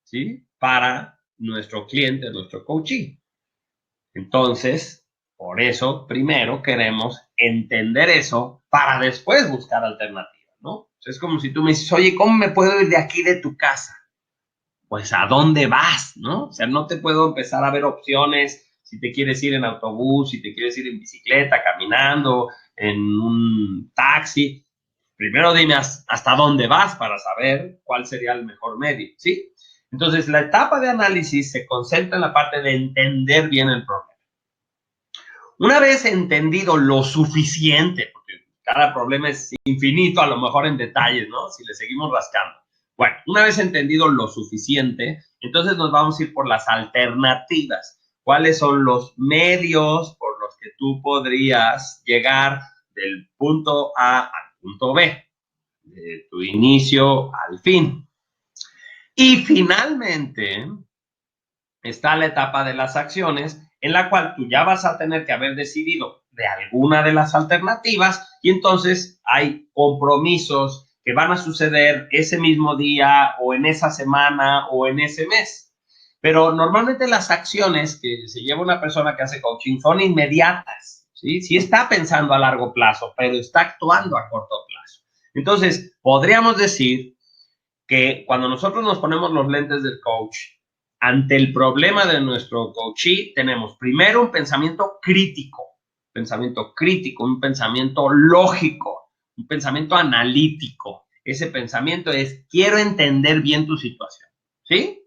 Speaker 1: ¿sí?, para nuestro cliente, nuestro coachee. Entonces, por eso, primero queremos entender eso para después buscar alternativas, ¿no? Es como si tú me dices, oye, ¿cómo me puedo ir de aquí de tu casa? Pues, ¿a dónde vas, no? O sea, no te puedo empezar a ver opciones si te quieres ir en autobús, si te quieres ir en bicicleta, caminando, en un taxi. Primero dime hasta dónde vas para saber cuál sería el mejor medio, ¿sí? Entonces, la etapa de análisis se concentra en la parte de entender bien el problema. Una vez entendido lo suficiente, porque cada problema es infinito, a lo mejor en detalles, ¿no? Si le seguimos rascando. Bueno, una vez entendido lo suficiente, entonces nos vamos a ir por las alternativas. ¿Cuáles son los medios por los que tú podrías llegar del punto A al punto B? De tu inicio al fin. Y finalmente está la etapa de las acciones, en la cual tú ya vas a tener que haber decidido de alguna de las alternativas y entonces hay compromisos que van a suceder ese mismo día o en esa semana o en ese mes. Pero normalmente las acciones que se lleva una persona que hace coaching son inmediatas, ¿sí? Sí está pensando a largo plazo, pero está actuando a corto plazo. Entonces, podríamos decir que cuando nosotros nos ponemos los lentes del coach, ante el problema de nuestro coachee, tenemos primero un pensamiento crítico, un pensamiento lógico, un pensamiento analítico. Ese pensamiento es, quiero entender bien tu situación, ¿sí?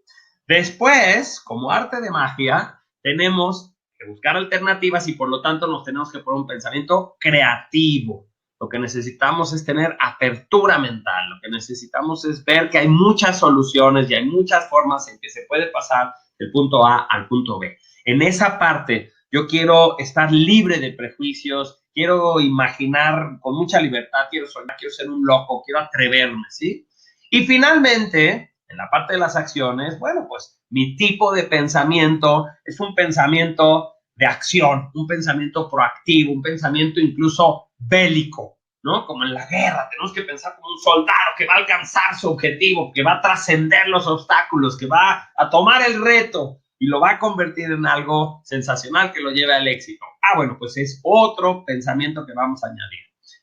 Speaker 1: Después, como arte de magia, tenemos que buscar alternativas y por lo tanto nos tenemos que poner un pensamiento creativo. Lo que necesitamos es tener apertura mental, lo que necesitamos es ver que hay muchas soluciones y hay muchas formas en que se puede pasar del punto A al punto B. En esa parte, yo quiero estar libre de prejuicios, quiero imaginar con mucha libertad, quiero soñar, quiero ser un loco, quiero atreverme, ¿sí? Y finalmente, en la parte de las acciones, bueno, pues mi tipo de pensamiento es un pensamiento de acción, un pensamiento proactivo, un pensamiento incluso bélico, ¿no? Como en la guerra, tenemos que pensar como un soldado que va a alcanzar su objetivo, que va a trascender los obstáculos, que va a tomar el reto y lo va a convertir en algo sensacional que lo lleve al éxito. Bueno, pues es otro pensamiento que vamos a añadir.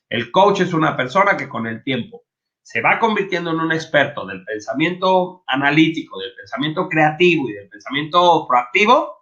Speaker 1: El coach es una persona que con el tiempo se va convirtiendo en un experto del pensamiento analítico, del pensamiento creativo y del pensamiento proactivo,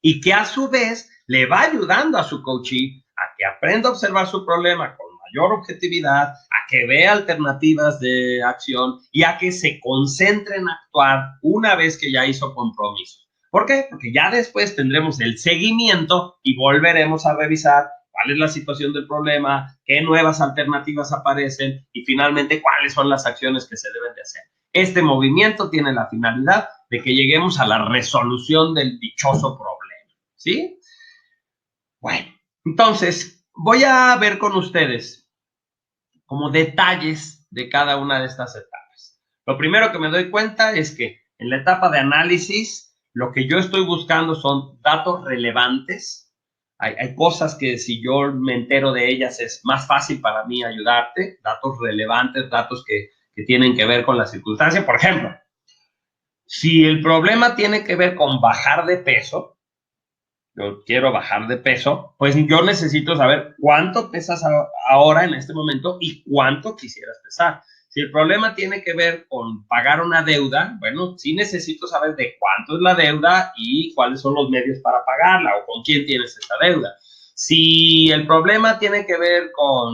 Speaker 1: y que a su vez le va ayudando a su coachee a que aprenda a observar su problema con mayor objetividad, a que vea alternativas de acción y a que se concentre en actuar una vez que ya hizo compromisos. ¿Por qué? Porque ya después tendremos el seguimiento y volveremos a revisar cuál es la situación del problema, qué nuevas alternativas aparecen y finalmente cuáles son las acciones que se deben de hacer. Este movimiento tiene la finalidad de que lleguemos a la resolución del dichoso problema. ¿Sí? Bueno, entonces voy a ver con ustedes como detalles de cada una de estas etapas. Lo primero que me doy cuenta es que en la etapa de análisis, lo que yo estoy buscando son datos relevantes. Hay cosas que si yo me entero de ellas es más fácil para mí ayudarte, datos relevantes, datos que tienen que ver con la circunstancia. Por ejemplo, si el problema tiene que ver con bajar de peso, yo quiero bajar de peso, pues yo necesito saber cuánto pesas ahora en este momento y cuánto quisieras pesar. Si el problema tiene que ver con pagar una deuda, bueno, sí necesito saber de cuánto es la deuda y cuáles son los medios para pagarla o con quién tienes esta deuda. Si el problema tiene que ver con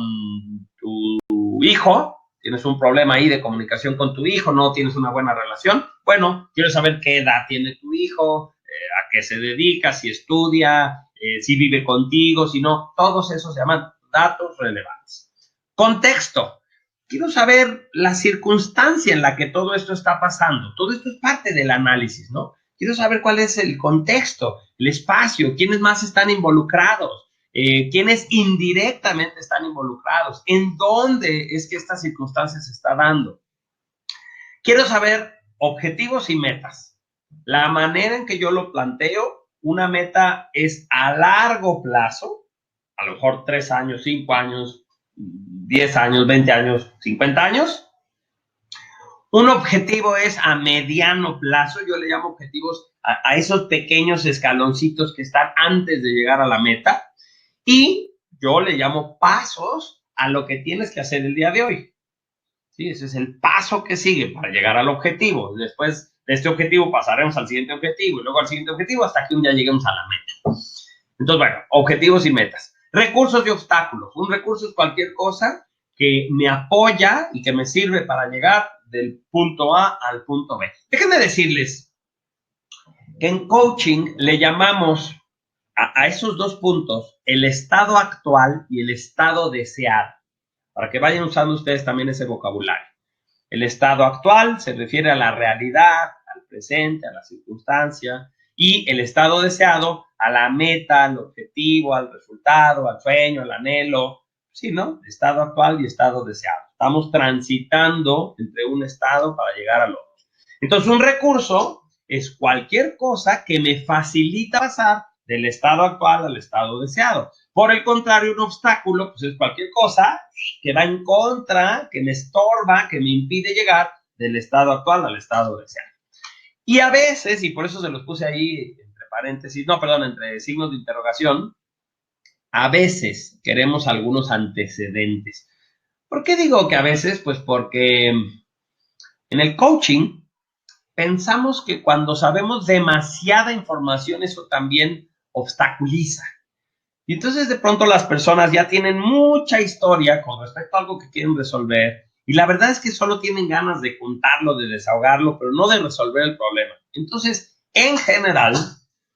Speaker 1: tu hijo, tienes un problema ahí de comunicación con tu hijo, no tienes una buena relación, bueno, quiero saber qué edad tiene tu hijo, a qué se dedica, si estudia, si vive contigo, si no, todos esos se llaman datos relevantes. Contexto. Quiero saber la circunstancia en la que todo esto está pasando. Todo esto es parte del análisis, ¿no? Quiero saber cuál es el contexto, el espacio, quiénes más están involucrados, quiénes indirectamente están involucrados, en dónde es que esta circunstancia se está dando. Quiero saber objetivos y metas. La manera en que yo lo planteo, una meta es a largo plazo, a lo mejor 3 años, 5 años, 10 años, 20 años, 50 años. Un objetivo es a mediano plazo, yo le llamo objetivos a esos pequeños escaloncitos que están antes de llegar a la meta, y yo le llamo pasos a lo que tienes que hacer el día de hoy. ¿Sí? Ese es el paso que sigue para llegar al objetivo. Después de este objetivo pasaremos al siguiente objetivo y luego al siguiente objetivo hasta que un día lleguemos a la meta. Entonces, bueno, objetivos y metas. Recursos y obstáculos. Un recurso es cualquier cosa que me apoya y que me sirve para llegar del punto A al punto B. Déjenme decirles que en coaching le llamamos a esos dos puntos el estado actual y el estado deseado, para que vayan usando ustedes también ese vocabulario. El estado actual se refiere a la realidad, al presente, a la circunstancia, y el estado deseado a la meta, al objetivo, al resultado, al sueño, al anhelo. Sí, ¿no? Estado actual y estado deseado. Estamos transitando entre un estado para llegar al otro. Entonces, un recurso es cualquier cosa que me facilita pasar del estado actual al estado deseado. Por el contrario, un obstáculo pues es cualquier cosa que va en contra, que me estorba, que me impide llegar del estado actual al estado deseado. Y a veces, y por eso se los puse ahí entre paréntesis, no, perdón, entre signos de interrogación, a veces queremos algunos antecedentes. ¿Por qué digo que a veces? Pues porque en el coaching pensamos que cuando sabemos demasiada información, eso también obstaculiza. Y entonces de pronto las personas ya tienen mucha historia con respecto a algo que quieren resolver. Y la verdad es que solo tienen ganas de contarlo, de desahogarlo, pero no de resolver el problema. Entonces, en general,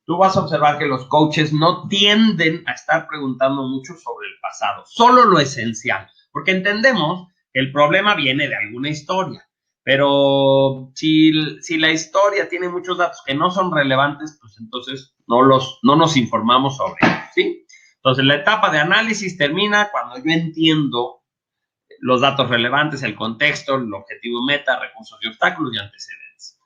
Speaker 1: tú vas a observar que los coaches no tienden a estar preguntando mucho sobre el pasado, solo lo esencial, porque entendemos que el problema viene de alguna historia. Pero si la historia tiene muchos datos que no son relevantes, pues entonces no nos informamos sobre ellos, ¿sí? Entonces, la etapa de análisis termina cuando yo entiendo los datos relevantes, el contexto, el objetivo meta, recursos y obstáculos y antecedentes.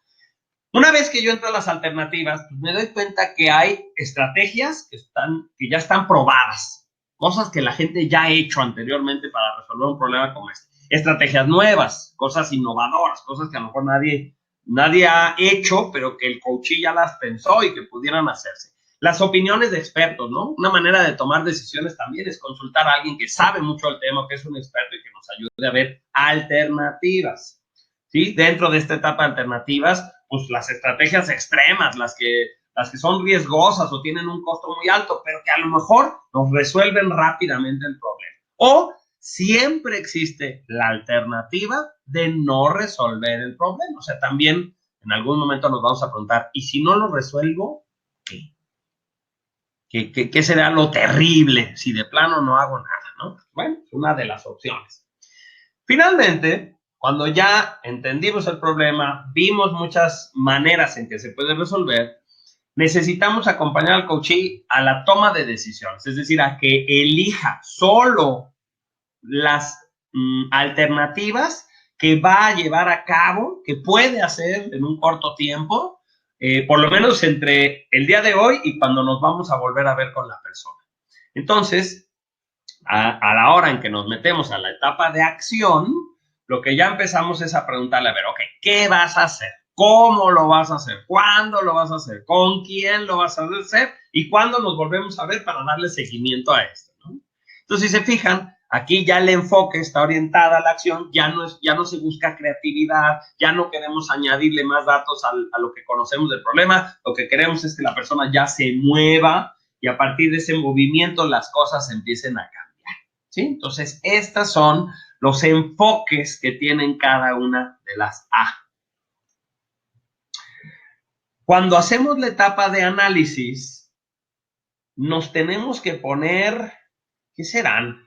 Speaker 1: Una vez que yo entro a las alternativas, pues me doy cuenta que hay estrategias que ya están probadas, cosas que la gente ya ha hecho anteriormente para resolver un problema como este. Estrategias nuevas, cosas innovadoras, cosas que a lo mejor nadie ha hecho, pero que el coach ya las pensó y que pudieran hacerse. Las opiniones de expertos, ¿no? Una manera de tomar decisiones también es consultar a alguien que sabe mucho del tema, que es un experto y que nos ayude a ver alternativas, ¿sí? Dentro de esta etapa de alternativas, pues las estrategias extremas, las que son riesgosas o tienen un costo muy alto, pero que a lo mejor nos resuelven rápidamente el problema. O siempre existe la alternativa de no resolver el problema. O sea, también en algún momento nos vamos a preguntar, ¿y si no lo resuelvo, qué? ¿Qué será lo terrible si de plano no hago nada, ¿no? Bueno, es una de las opciones. Finalmente, cuando ya entendimos el problema, vimos muchas maneras en que se puede resolver, necesitamos acompañar al coachee a la toma de decisiones, es decir, a que elija solo las alternativas que va a llevar a cabo, que puede hacer en un corto tiempo, por lo menos entre el día de hoy y cuando nos vamos a volver a ver con la persona. Entonces, a la hora en que nos metemos a la etapa de acción, lo que ya empezamos es a preguntarle, a ver, ok, ¿qué vas a hacer? ¿Cómo lo vas a hacer? ¿Cuándo lo vas a hacer? ¿Con quién lo vas a hacer? ¿Y cuándo nos volvemos a ver para darle seguimiento a esto, ¿no? Entonces, si se fijan, aquí ya el enfoque está orientado a la acción, ya no se busca creatividad, ya no queremos añadirle más datos a lo que conocemos del problema, lo que queremos es que la persona ya se mueva y a partir de ese movimiento las cosas empiecen a cambiar, ¿sí? Entonces, estos son los enfoques que tienen cada una de las A. Cuando hacemos la etapa de análisis, nos tenemos que poner, ¿qué serán?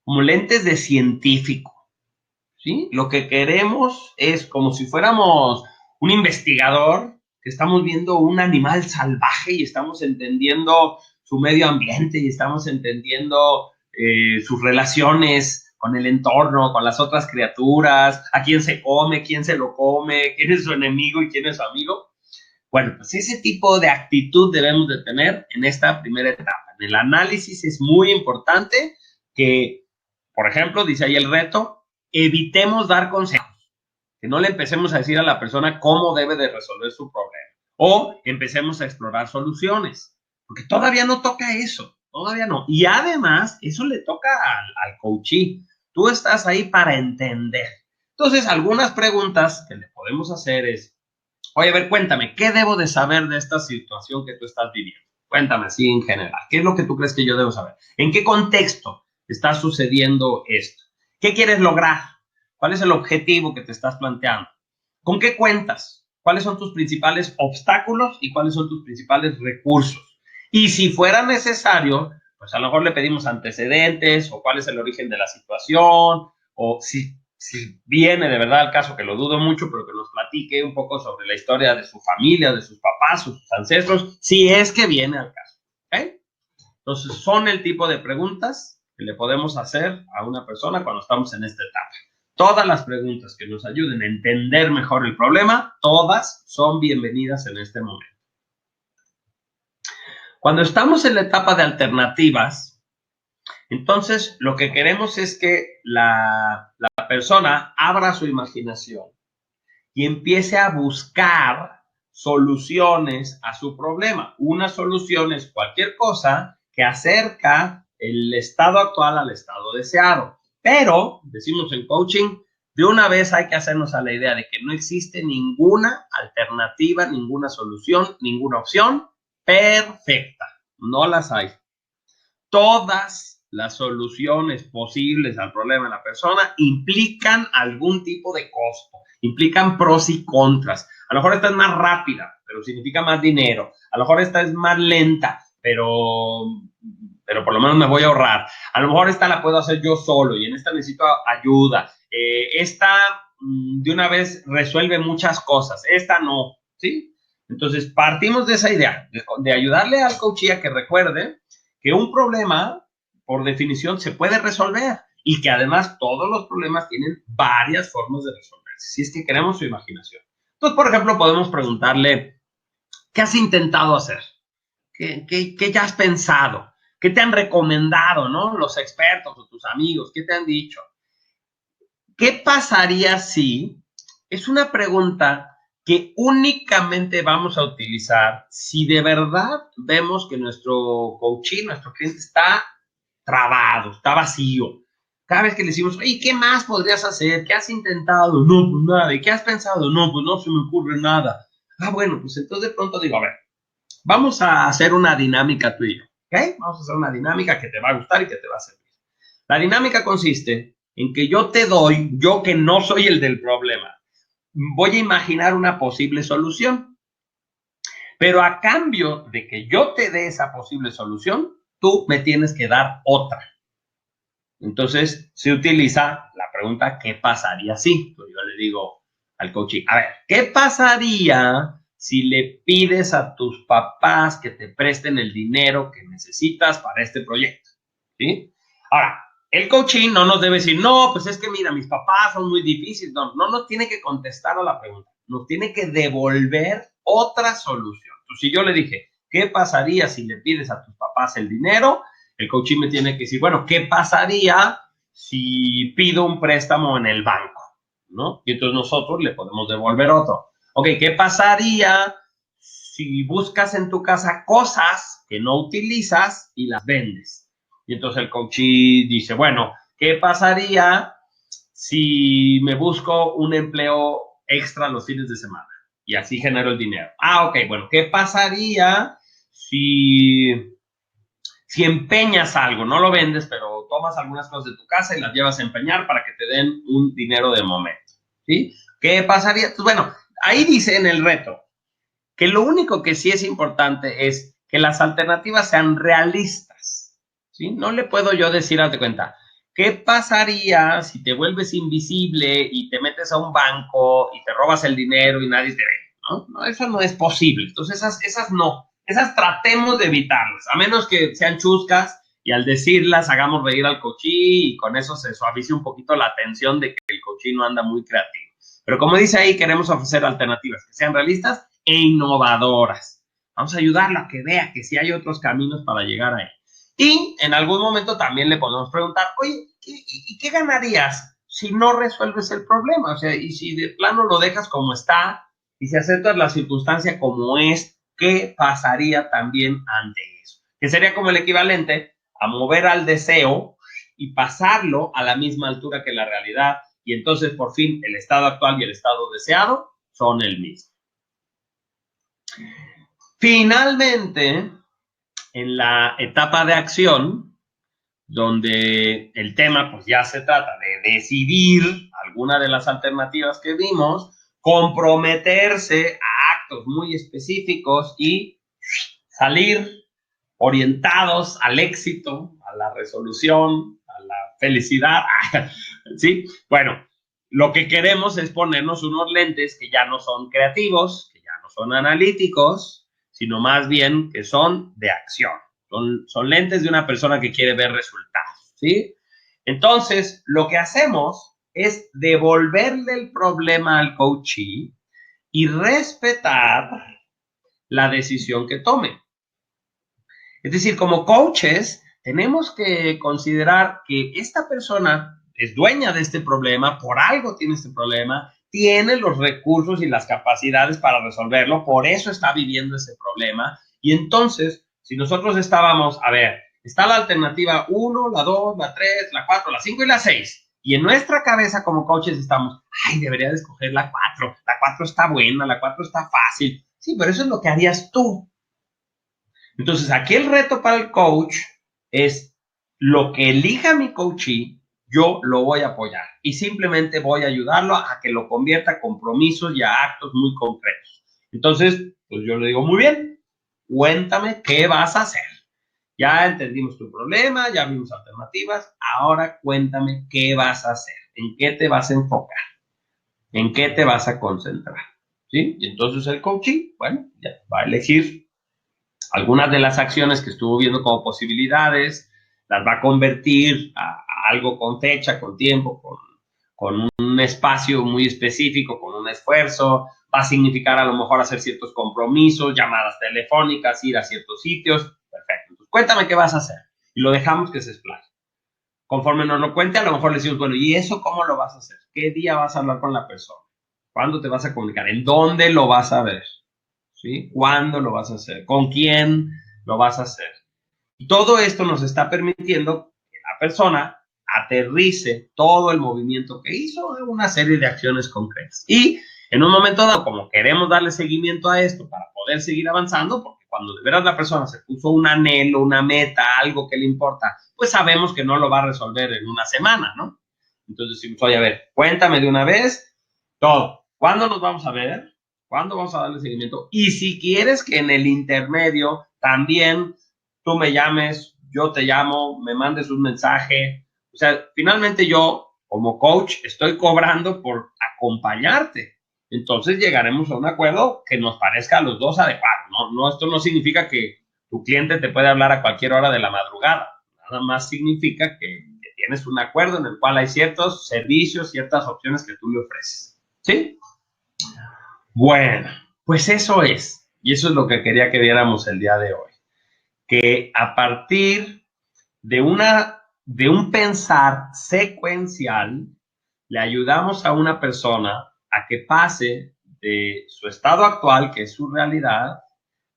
Speaker 1: Como lentes de científico, ¿sí? Lo que queremos es como si fuéramos un investigador, que estamos viendo un animal salvaje y estamos entendiendo su medio ambiente y estamos entendiendo sus relaciones con el entorno, con las otras criaturas, a quién se come, quién se lo come, quién es su enemigo y quién es su amigo. Bueno, pues ese tipo de actitud debemos de tener en esta primera etapa. En el análisis es muy importante que, por ejemplo, dice ahí el reto, evitemos dar consejos, que no le empecemos a decir a la persona cómo debe de resolver su problema o empecemos a explorar soluciones, porque todavía no toca eso, todavía no. Y además, eso le toca al coachee. Tú estás ahí para entender. Entonces, algunas preguntas que le podemos hacer es, oye, a ver, cuéntame, ¿qué debo de saber de esta situación que tú estás viviendo? Cuéntame así en general. ¿Qué es lo que tú crees que yo debo saber? ¿En qué contexto está sucediendo esto? ¿Qué quieres lograr? ¿Cuál es el objetivo que te estás planteando? ¿Con qué cuentas? ¿Cuáles son tus principales obstáculos y cuáles son tus principales recursos? Y si fuera necesario, pues a lo mejor le pedimos antecedentes o cuál es el origen de la situación o si viene de verdad el caso, que lo dudo mucho, pero que nos platique un poco sobre la historia de su familia, de sus papás, sus ancestros, si es que viene al caso. ¿Okay? Entonces, son el tipo de preguntas que le podemos hacer a una persona cuando estamos en esta etapa. Todas las preguntas que nos ayuden a entender mejor el problema, todas son bienvenidas en este momento. Cuando estamos en la etapa de alternativas, entonces lo que queremos es que la persona abra su imaginación y empiece a buscar soluciones a su problema. Una solución es cualquier cosa que acerca el estado actual al estado deseado. Pero, decimos en coaching, de una vez hay que hacernos a la idea de que no existe ninguna alternativa, ninguna solución, ninguna opción perfecta. No las hay. Todas las soluciones posibles al problema de la persona implican algún tipo de costo, implican pros y contras. A lo mejor esta es más rápida, pero significa más dinero. A lo mejor esta es más lenta, pero por lo menos me voy a ahorrar. A lo mejor esta la puedo hacer yo solo y en esta necesito ayuda. Esta de una vez resuelve muchas cosas, esta no, ¿sí? Entonces partimos de esa idea, de ayudarle al coachee a que recuerde que un problema, por definición, se puede resolver y que además todos los problemas tienen varias formas de resolverse, si es que queremos su imaginación. Entonces, por ejemplo, podemos preguntarle, ¿qué has intentado hacer? ¿Qué ya has pensado? ¿Qué te han recomendado, no? Los expertos o tus amigos, ¿qué te han dicho? ¿Qué pasaría si? Es una pregunta que únicamente vamos a utilizar si de verdad vemos que nuestro coachee, nuestro cliente está trabado, está vacío. Cada vez que le decimos, oye, ¿qué más podrías hacer? ¿Qué has intentado? No, pues nada. ¿Y qué has pensado? No, pues no se me ocurre nada. Ah, bueno, pues entonces de pronto digo, a ver, vamos a hacer una dinámica tú y yo, ¿ok? Vamos a hacer una dinámica que te va a gustar y que te va a servir. La dinámica consiste en que yo te doy, yo que no soy el del problema, voy a imaginar una posible solución. Pero a cambio de que yo te dé esa posible solución, tú me tienes que dar otra. Entonces se utiliza la pregunta, ¿qué pasaría si? Pues yo le digo al coaching, a ver, ¿qué pasaría si le pides a tus papás que te presten el dinero que necesitas para este proyecto? ¿Sí? Ahora, el coaching no nos debe decir, no, pues es que mira, mis papás son muy difíciles. No, no nos tiene que contestar a la pregunta, nos tiene que devolver otra solución. Entonces, si yo le dije, ¿qué pasaría si le pides a tus papás el dinero? El coaching me tiene que decir, bueno, ¿qué pasaría si pido un préstamo en el banco? ¿No? Y entonces nosotros le podemos devolver otro. Ok, ¿qué pasaría si buscas en tu casa cosas que no utilizas y las vendes? Y entonces el coachee dice, bueno, ¿qué pasaría si me busco un empleo extra los fines de semana? Y así genero el dinero. Ah, ok, bueno, ¿qué pasaría si empeñas algo? No lo vendes, pero tomas algunas cosas de tu casa y las llevas a empeñar para que te den un dinero de momento. ¿Sí? ¿Qué pasaría? Pues bueno, ahí dice en el reto que lo único que sí es importante es que las alternativas sean realistas. ¿Sí? No le puedo yo decir, hazte cuenta, ¿qué pasaría si te vuelves invisible y te metes a un banco y te robas el dinero y nadie te ve? ¿No? No, eso no es posible. Entonces, esas no. Esas tratemos de evitarlas, a menos que sean chuscas y al decirlas hagamos reír al coachí y con eso se suavice un poquito la tensión de que el coachí no anda muy creativo. Pero como dice ahí, queremos ofrecer alternativas que sean realistas e innovadoras. Vamos a ayudarla a que vea que sí hay otros caminos para llegar ahí. Y en algún momento también le podemos preguntar, oye, ¿y qué ganarías si no resuelves el problema? O sea, y si de plano lo dejas como está y si aceptas la circunstancia como es, ¿qué pasaría también ante eso? Que sería como el equivalente a mover al deseo y pasarlo a la misma altura que la realidad. Y entonces, por fin, el estado actual y el estado deseado son el mismo. Finalmente, en la etapa de acción, donde el tema pues ya se trata de decidir alguna de las alternativas que vimos, comprometerse a actos muy específicos y salir orientados al éxito, a la resolución, a la felicidad, ¿sí? Bueno, lo que queremos es ponernos unos lentes que ya no son creativos, que ya no son analíticos, sino más bien que son de acción. Son lentes de una persona que quiere ver resultados, ¿sí? Entonces, lo que hacemos es devolverle el problema al coachee y respetar la decisión que tome. Es decir, como coaches, tenemos que considerar que esta persona es dueña de este problema, por algo tiene este problema, tiene los recursos y las capacidades para resolverlo, por eso está viviendo ese problema. Y entonces, si nosotros estábamos, a ver, está la alternativa 1, la 2, la 3, la 4, la 5 y la 6. Y en nuestra cabeza como coaches estamos, ay, debería de escoger la 4. La 4 está buena, la 4 está fácil. Sí, pero eso es lo que harías tú. Entonces, aquí el reto para el coach es lo que elija mi coachee, yo lo voy a apoyar y simplemente voy a ayudarlo a que lo convierta a compromisos y a actos muy concretos. Entonces, pues yo le digo, muy bien, cuéntame qué vas a hacer. Ya entendimos tu problema, ya vimos alternativas, ahora cuéntame qué vas a hacer, en qué te vas a enfocar, en qué te vas a concentrar. ¿Sí? Y entonces el coachee, bueno, ya va a elegir algunas de las acciones que estuvo viendo como posibilidades, las va a convertir a algo con fecha, con tiempo, con un espacio muy específico, con un esfuerzo, va a significar a lo mejor hacer ciertos compromisos, llamadas telefónicas, ir a ciertos sitios, perfecto. Entonces, cuéntame qué vas a hacer y lo dejamos que se explaye. Conforme nos lo cuente, a lo mejor le decimos, bueno, ¿y eso cómo lo vas a hacer? ¿Qué día vas a hablar con la persona? ¿Cuándo te vas a comunicar? ¿En dónde lo vas a ver? ¿Sí? ¿Cuándo lo vas a hacer? ¿Con quién lo vas a hacer? Y todo esto nos está permitiendo que la persona aterrice todo el movimiento que hizo en una serie de acciones concretas. Y en un momento dado, como queremos darle seguimiento a esto para poder seguir avanzando, porque cuando de veras la persona se puso un anhelo, una meta, algo que le importa, pues sabemos que no lo va a resolver en una semana, ¿no? Entonces decimos, oye, a ver, cuéntame de una vez todo. ¿Cuándo nos vamos a ver? ¿Cuándo vamos a darle seguimiento? Y si quieres que en el intermedio también tú me llames, yo te llamo, me mandes un mensaje. O sea, finalmente yo, como coach, estoy cobrando por acompañarte. Entonces llegaremos a un acuerdo que nos parezca a los dos adecuado. No, esto no significa que tu cliente te puede hablar a cualquier hora de la madrugada. Nada más significa que tienes un acuerdo en el cual hay ciertos servicios, ciertas opciones que tú le ofreces. ¿Sí? Bueno, pues eso es. Y eso es lo que quería que viéramos el día de hoy. Que a partir de un pensar secuencial, le ayudamos a una persona a que pase de su estado actual, que es su realidad,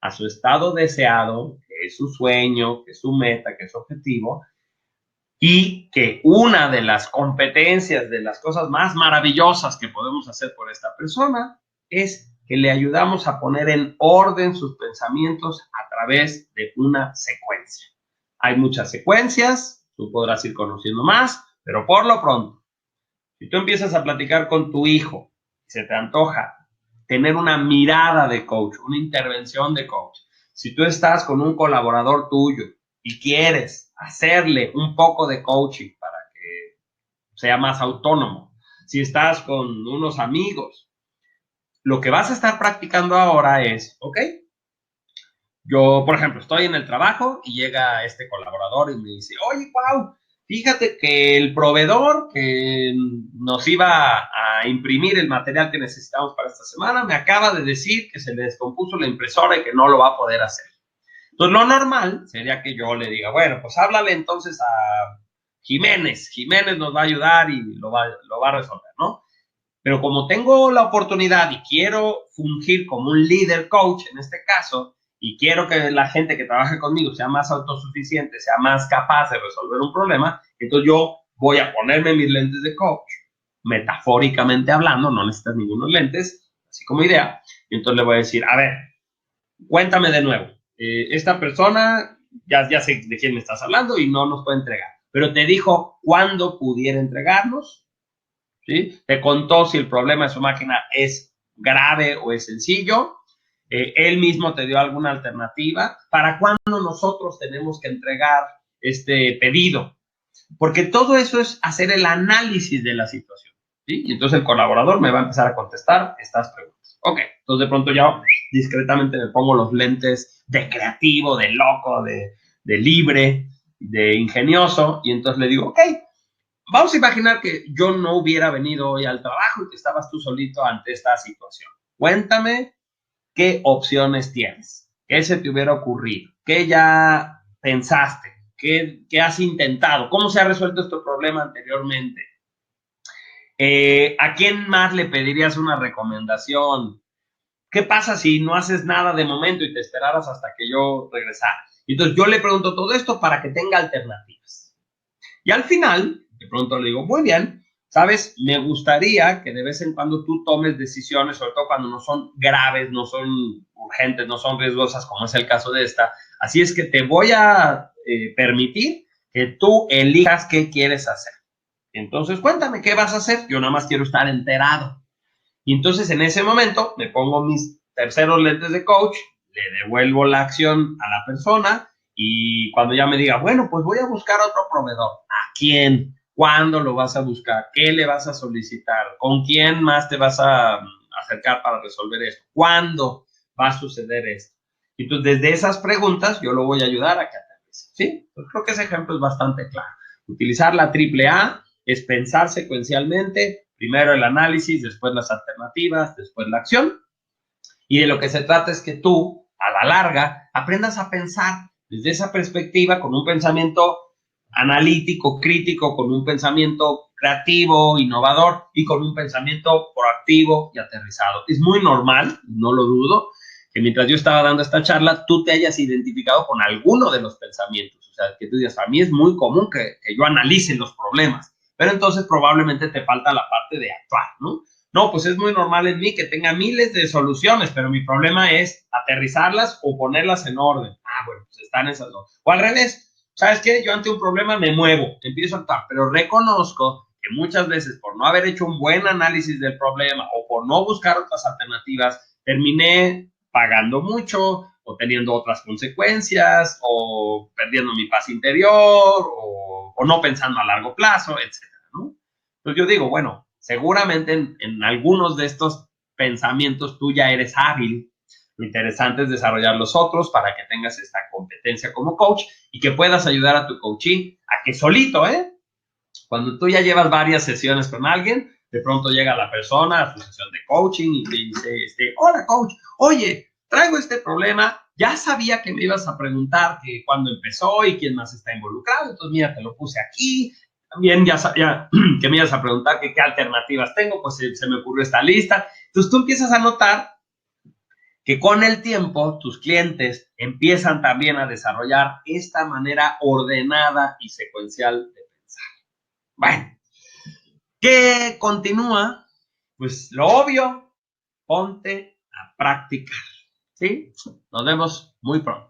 Speaker 1: a su estado deseado, que es su sueño, que es su meta, que es su objetivo, y que una de las competencias, de las cosas más maravillosas que podemos hacer por esta persona, es que le ayudamos a poner en orden sus pensamientos a través de una secuencia. Hay muchas secuencias, tú podrás ir conociendo más, pero por lo pronto, si tú empiezas a platicar con tu hijo y se te antoja tener una mirada de coach, una intervención de coach, si tú estás con un colaborador tuyo y quieres hacerle un poco de coaching para que sea más autónomo, si estás con unos amigos, lo que vas a estar practicando ahora es, ¿ok? Yo, por ejemplo, estoy en el trabajo y llega este colaborador y me dice, oye, wow, fíjate que el proveedor que nos iba a imprimir el material que necesitamos para esta semana me acaba de decir que se le descompuso la impresora y que no lo va a poder hacer. Entonces, lo normal sería que yo le diga, bueno, pues háblale entonces a Jiménez. Jiménez nos va a ayudar y lo va a resolver, ¿no? Pero como tengo la oportunidad y quiero fungir como un líder coach en este caso, y quiero que la gente que trabaje conmigo sea más autosuficiente, sea más capaz de resolver un problema, entonces yo voy a ponerme mis lentes de coach, metafóricamente hablando, no necesitas ningunos lentes, así como idea, y entonces le voy a decir, a ver, cuéntame de nuevo, esta persona, ya sé de quién me estás hablando y no nos puede entregar, pero te dijo cuándo pudiera entregarnos, ¿sí? Te contó si el problema de su máquina es grave o es sencillo, él mismo te dio alguna alternativa, ¿para cuándo nosotros tenemos que entregar este pedido? Porque todo eso es hacer el análisis de la situación, ¿sí? Y entonces el colaborador me va a empezar a contestar estas preguntas. Ok, entonces de pronto ya discretamente me pongo los lentes de creativo, de loco, de libre, de ingenioso, y entonces le digo, ok, vamos a imaginar que yo no hubiera venido hoy al trabajo y que estabas tú solito ante esta situación. Cuéntame qué opciones tienes, qué se te hubiera ocurrido, qué ya pensaste, qué has intentado, cómo se ha resuelto este problema anteriormente. ¿A quién más le pedirías una recomendación? ¿Qué pasa si no haces nada de momento y te esperaras hasta que yo regresara? Entonces yo le pregunto todo esto para que tenga alternativas. Y al final, de pronto le digo, muy bien, ¿sabes? Me gustaría que de vez en cuando tú tomes decisiones, sobre todo cuando no son graves, no son urgentes, no son riesgosas, como es el caso de esta. Así es que te voy a permitir que tú elijas qué quieres hacer. Entonces, cuéntame, ¿qué vas a hacer? Yo nada más quiero estar enterado. Y entonces, en ese momento, me pongo mis terceros lentes de coach, le devuelvo la acción a la persona y cuando ya me diga, bueno, pues voy a buscar otro proveedor. ¿A quién? ¿Cuándo lo vas a buscar? ¿Qué le vas a solicitar? ¿Con quién más te vas a acercar para resolver esto? ¿Cuándo va a suceder esto? Y entonces, desde esas preguntas, yo lo voy a ayudar a que aterrice, ¿sí? Pues creo que ese ejemplo es bastante claro. Utilizar la AAA es pensar secuencialmente, primero el análisis, después las alternativas, después la acción. Y de lo que se trata es que tú, a la larga, aprendas a pensar desde esa perspectiva, con un pensamiento analítico, crítico, con un pensamiento creativo, innovador y con un pensamiento proactivo y aterrizado. Es muy normal, no lo dudo, que mientras yo estaba dando esta charla, tú te hayas identificado con alguno de los pensamientos. O sea, que tú digas, a mí es muy común que yo analice los problemas, pero entonces probablemente te falta la parte de actuar, ¿no? No, pues es muy normal en mí que tenga miles de soluciones, pero mi problema es aterrizarlas o ponerlas en orden. Ah, bueno, pues están esas dos. O al revés, ¿sabes qué? Yo ante un problema me muevo, empiezo a actuar, pero reconozco que muchas veces por no haber hecho un buen análisis del problema o por no buscar otras alternativas, terminé pagando mucho o teniendo otras consecuencias o perdiendo mi paz interior o no pensando a largo plazo, etcétera, ¿no? Entonces yo digo, bueno, seguramente en algunos de estos pensamientos tú ya eres hábil. Lo interesante es desarrollar los otros para que tengas esta competencia como coach y que puedas ayudar a tu coachee a que solito, Cuando tú ya llevas varias sesiones con alguien, de pronto llega la persona a su sesión de coaching y te dice, hola coach, oye, traigo este problema, ya sabía que me ibas a preguntar que cuándo empezó y quién más está involucrado, entonces mira, te lo puse aquí, también ya sabía que me ibas a preguntar que qué alternativas tengo, pues se me ocurrió esta lista. Entonces tú empiezas a notar que con el tiempo tus clientes empiezan también a desarrollar esta manera ordenada y secuencial de pensar. Bueno, ¿qué continúa? Pues lo obvio, ponte a practicar, ¿sí? Nos vemos muy pronto.